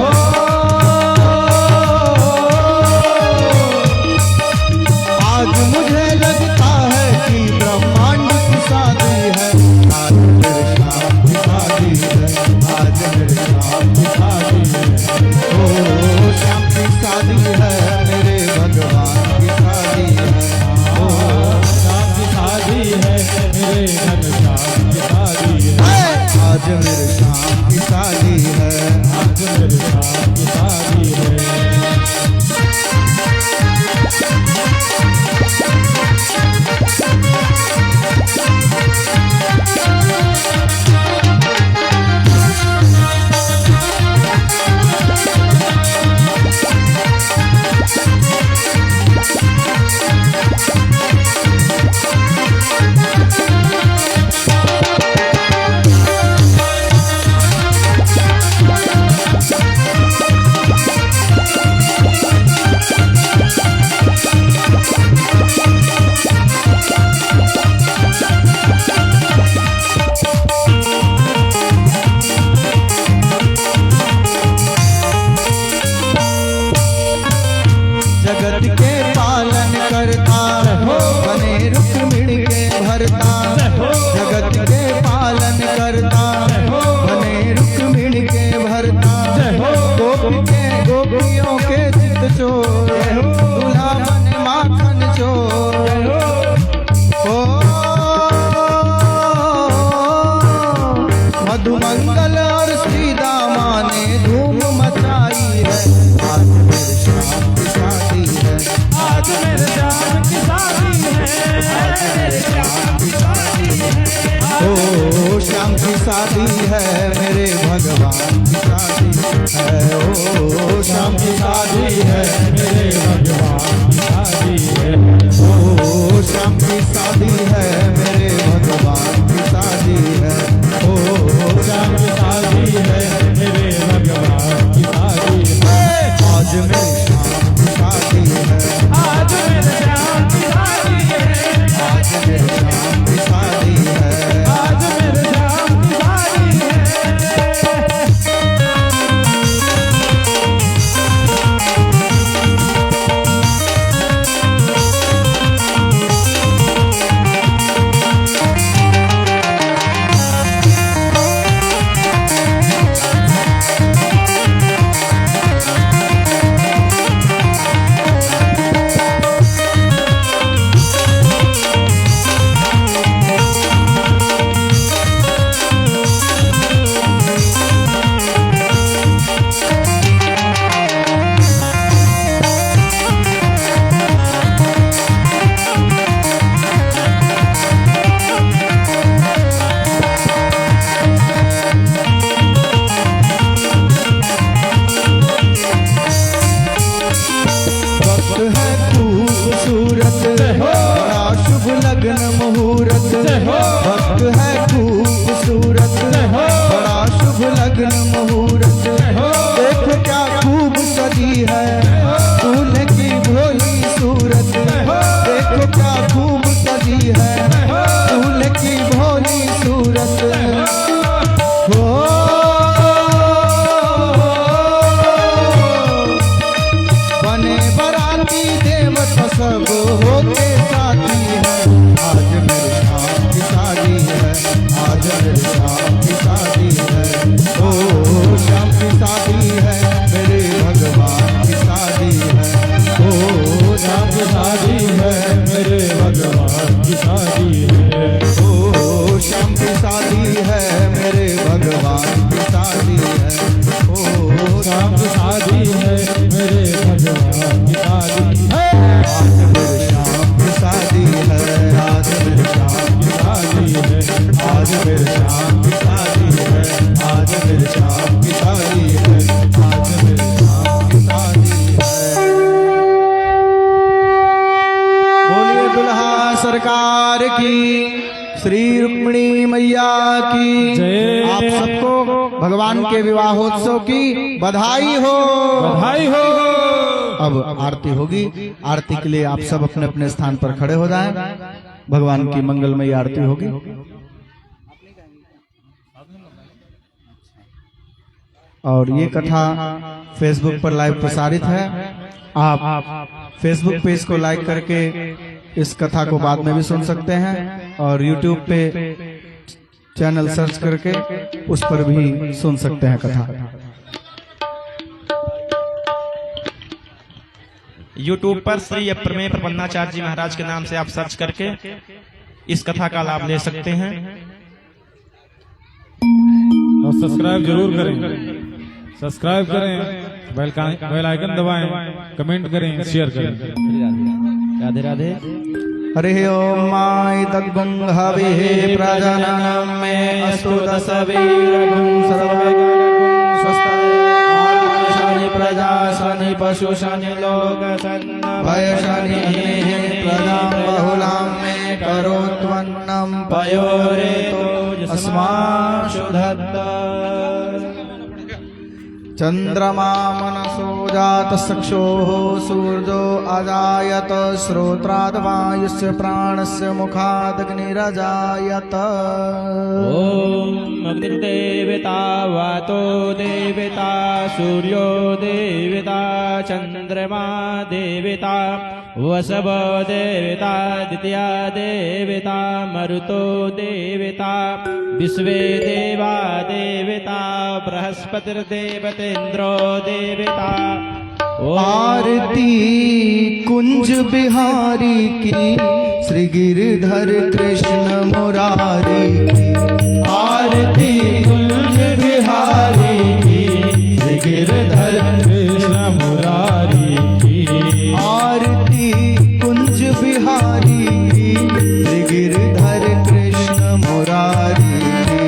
आज मुझे लगता है कि ब्रह्मांड की शादी है, आज मेरे श्याम की शादी है। आज मेरे श्याम की शादी है। ओ श्याम की शादी है, मेरे भगवान की शादी है। ओ श्याम की शादी है, मेरे घर श्याम की शादी है। आज मेरे श्याम की शादी है। आज मेरे श्याम की शादी है। जगत के पालन करता बने रुक्मिणी के भरता। जगत के पालन करता बने रुक्मिणी के भरता। गोपी के गोपियों के चित चोर दूल्हा बने माखन चोर। ओ मधुमंगल और श्री दामा ने धूम मचाई है। आज मेरे श्याम की शादी है। आज मेरे श्याम की शादी है। आज मेरे श्याम की शादी है। ओ श्याम की शादी है मेरे भगवान की शादी है। ओ श्याम की शादी है मेरे भगवान की शादी है। ओ श्याम की शादी है मेरे भगवान की शादी है। ओ श्याम की शादी है मेरे भगवान की शादी है। आज मेरे श्याम की शादी है। आज मेरे श्याम की शादी है। आज मेरे श्याम की शादी है। आज मेरे श्याम की शादी है। वक्त है खूबसूरत बड़ा शुभ लग्न मुहूर्त। वक्त है खूबसूरत बड़ा शुभ लग्न मुहूर्त। देखो क्या खूब सजी है दूल्हे की भोली सूरत। देखो क्या खूब सजी है दूल्हे की भोली सूरत। हो बने बराती देवता सब होके साथी है। आज मेरे श्याम की शादी है। आज मेरे श्याम की शादी है। ओ श्याम की शादी है मेरे भगवान की शादी है। ओ श्याम की शादी है मेरे भगवान की शादी है। ओ श्याम की शादी है मेरे भगवान की शादी है। ओ श्याम की शादी है मेरे भगवान की शादी है। आज मेरे श्याम की शादी है। आज मेरे श्याम की शादी है। आज मेरे श्याम की शादी है। आज मेरे श्याम की शादी है। आज मेरे श्याम की शादी है। बोलिए दुल्हा सरकार की, श्री रुक्मिणी मैया की जय। आप सबको भगवान के विवाहोत्सव की बधाई हो। बधाई हो। अब आरती होगी। आरती के लिए आप सब अपने अपने स्थान पर खड़े हो जाएं। भगवान की मंगलमयी आरती होगी। और ये कथा फेसबुक पर लाइव प्रसारित है। आप फेसबुक पेज को लाइक करके इस कथा को बाद में भी सुन सकते हैं और यूट्यूब पे चैनल सर्च करके उस पर भी सुन सकते हैं कथा। YouTube पर श्री अप्रमेय प्रपन्नाचार्य जी महाराज के नाम से आप सर्च करके इस कथा का लाभ ले सकते हैं। और सब्सक्राइब जरूर करें। सब्सक्राइब करें, बेल आइकन दबाएं, कमेंट करें, शेयर करें। राधे राधे। हरि ओम माय तद्गुंहविः प्रजननं मे अस्तु दशवीरगुं सर्वगुं स्वस्ति प्रजा शनि पशु शनि लोक भय शनि प्रजा बहुलां मे करोत्वन्नं पयोरेतो अस्माशु दत्त। चंद्रमा मनसो जात चक्षुः सूर्यो अजायत श्रोत्राद् वायुस्य प्राणस्य मुखादग्निरजायत। ओम अग्निर्देवता वातो देवता सूर्यो देवता चंद्रमा देवता वसव देवता द्वितीया देवता मरुतो देवता विश्वे देवा देवता बृहस्पतिर्देवतेन्द्रो देवता। आरती कुंज बिहारी की श्री गिरधर कृष्ण मुरारी की। आरती कुंज बिहारी की श्री गिरधर कृष्ण मुरारी की। आरती कुंज बिहारी की श्री गिरधर कृष्ण मुरारी की।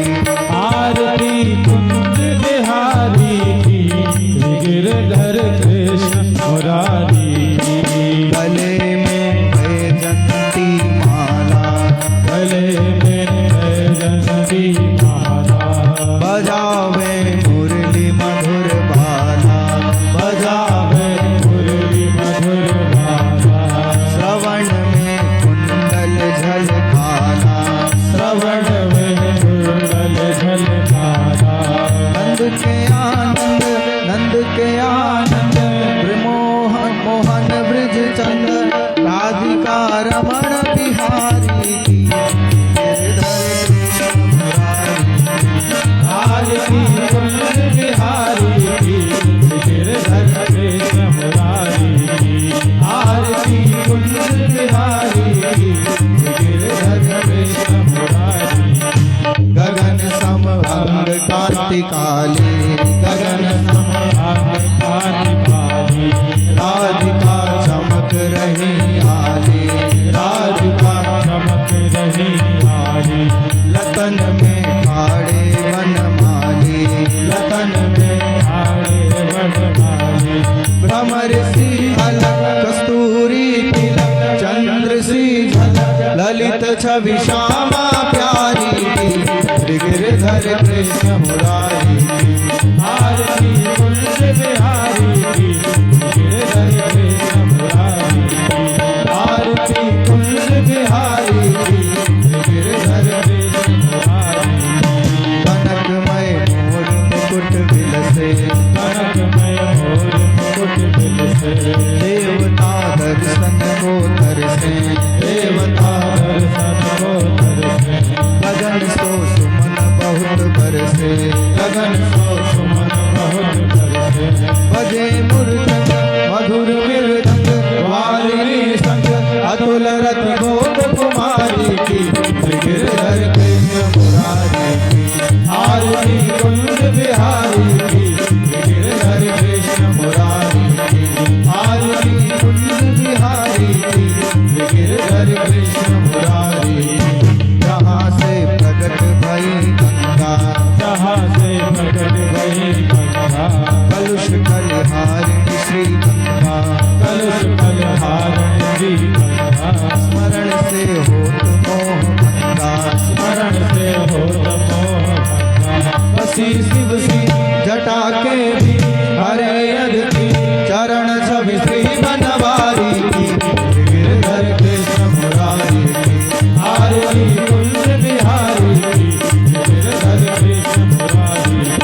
आरती कुंज बिहारी की श्री गिरधर कृष्ण मुरारी की। गले में वैजंती माला, गले में वैजंती माला, बजावे मुरली मधुर बाला, बजावे मुरली मधुर बाला। श्रवण में कुंडल झलकाला, श्रवण में कुंडल झलकाला। नंद के आनंद, नंद के आनंद, मोहन मोहन ब्रज चंद, राधिका रमण बिहारी की। गिरधर कृष्ण मुरारी की। आरती कुंज बिहारी की श्री गिरधर कृष्ण मुरारी की। गगन सम अंग कार्तिकाली, गगन सम अंग कार्तिकाली। राधिका चमक रही आली, राधिका चमक रही आली। लतन में खाड़े वनमाली, लतन में खाड़े वनमाली। भ्रमर सी अलग कस्तूरी तिलक, चंद्र सी झलक, ललित छवि श्यामा प्यारी की। श्री गिरधर कृष्ण मुरारी की। आरती कुंज बिहारी की गिरधर कृष्ण मुरारी की। आरती कुंज बिहारी की गिरधर कृष्ण मुरारी की। कनकमय मोर मुकुट बिलसे, कनकमय मोर मुकुट बिलसे। देवता दर्शन को तरसे, देवता दर्शन को तरसे। गगन सो सुमन बहुत बरसे, गगन सो सुमन बहुत बरसे। बजे मुरचक मधुर मृदंग, वारिणी संग अतुल रति गोप कुमारी की। श्री गिरधर कृष्ण मुरारी की। आरती कुंज बिहारी की श्री गिरधर कृष्ण मुरारी की। आरती कुंज बिहारी की श्री गिरधर कृष्ण मुरारी की। जहाँ से प्रकट भई गंगा, जहाँ से प्रकट भई गंगा। कलुष कलहारिणी श्री गंगा, कलुष कलहारिणी श्री गंगा। स्मरण से होत मोह भंगा, स्मरण से होत मोह भंगा। बसी शिव सी जटा के भी हरे अधि, चरण छवि श्री बनवारी की। गिरधर कृष्ण मुरारी की। आरती कुंज बिहारी की गिरधर कृष्ण मुरारी की।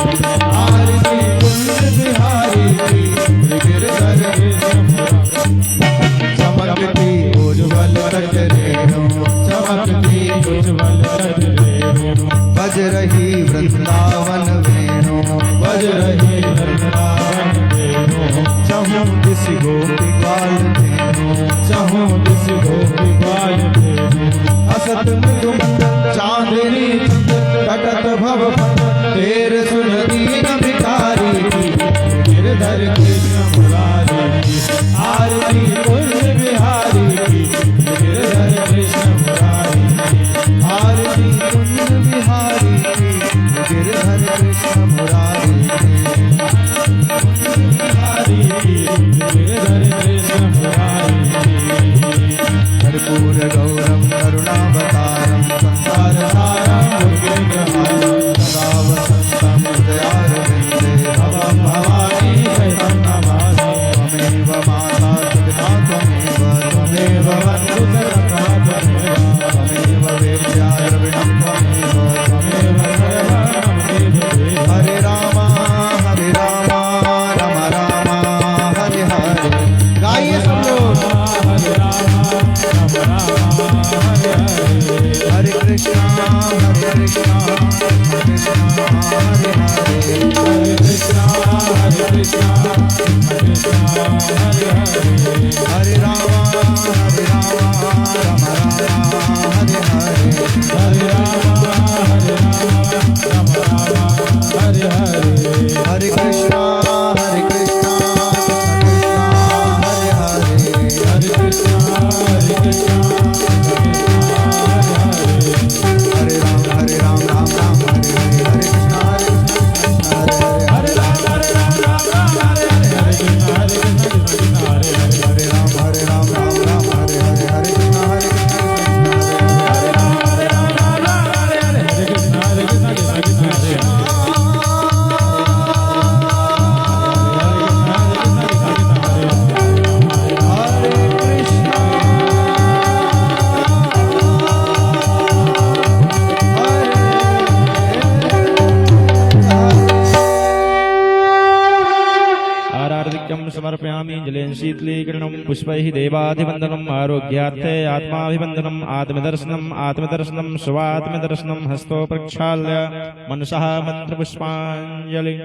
आरती कुंज बिहारी की गिरधर कृष्ण मुरारी की। चमकती उज्ज्वल कजरेणु, चमकती उज्ज्वल कजरेणु। बज रही वृंदावन वेणु, बज रही वृंदावन वेणु। चहु दिस गोपी ग्वाल धेनु, चहु दिस गोपी ग्वाल धेनु। असत मृदुमंद चांदनी तटत भव तेर सुन दीन भिखारी की। Hare Krishna, Hare Krishna, Krishna Krishna, Hare Hare. Hare Rama, Rama Rama, Hare Hare. Hare Rama, Rama Rama, Hare Hare. Hare Krishna, Krishna Krishna, Hare Hare. Hare Krishna, Krishna Hare Hare. Hare Ram, Ram Ram, Hare Hare. Hare Krishna, Hare Krishna, Hare Hare. Hare Ram, Ram Ram, Hare Hare. Hare Krishna, Krishna Hare Hare. Hare Ram, Ram Ram, Hare Hare. Hare Krishna, Krishna Hare Hare. आरार्धिक्यं समर्पयामि जलेन शीतलीकरणं पुष्पैः देवाधिवन्दनम् आरोग्यार्थे आत्माभिवन्दनम् आत्मदर्शनम् स्वात्मदर्शनम् हस्तो प्रक्षाल्य मनसः मन्त्रपुष्पाञ्जलि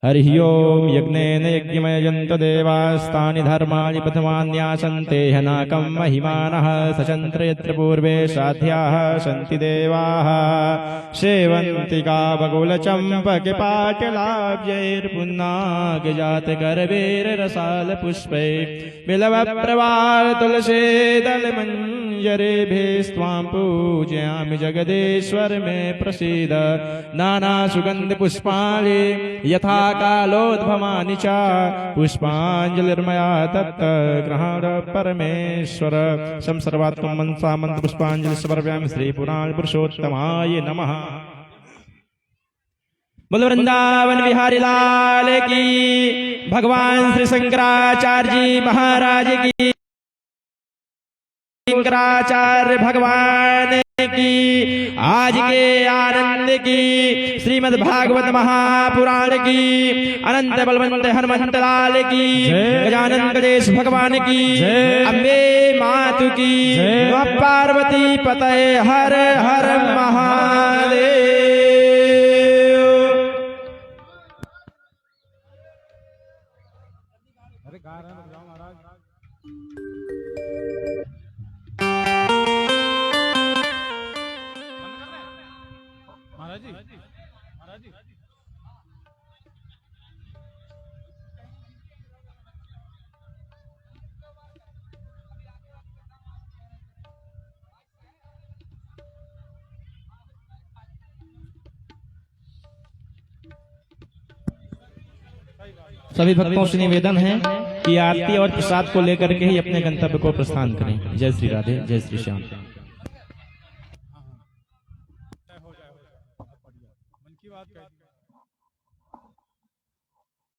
हरिः ओम् यज्ञेन यज्ञमयजन्त देवास्तानि धर्माणि प्रथमान्यासन्ते हनाकं महिमानः सचन्त्र यत्र पूर्वे साध्याः सन्ति देवाः सेवन्ति कावकुलचम्पकपाटलाब्जैर्पुन्नागजातगर्भैर्रसालपुष्पै बिलवप्रवाल तुलसीदलमञ्जरेभिस्त्वां पूजयामि जगदीश्वर मे प्रसीद नानासुगन्धपुष्पाणि यथा कालोद्भवानि च पुष्पाञ्जलिर्मया तत्त ग्रहण परमेश्वर संसर्वात्मं मनसा मंत्र पुष्पाञ्जलि समर्पयामि श्री पुराण पुरुषोत्तमाय नमः। बोल वृंदावन बिहारी लाल की, भगवान श्री शंकराचार्य जी महाराज की, शंकराचार्य भगवान की, आज के आनंद की, श्रीमद् भागवत महापुराण की, अनंत बलवंत हनुमंत लाल की, गजानन गणेश भगवान की, अम्बे मातु की, पार्वती पतये हर हर महादेव। सभी भक्तों से निवेदन है कि आरती और प्रसाद को लेकर के ही अपने गंतव्य को प्रस्थान करें। जय श्री राधे, जय श्री श्याम।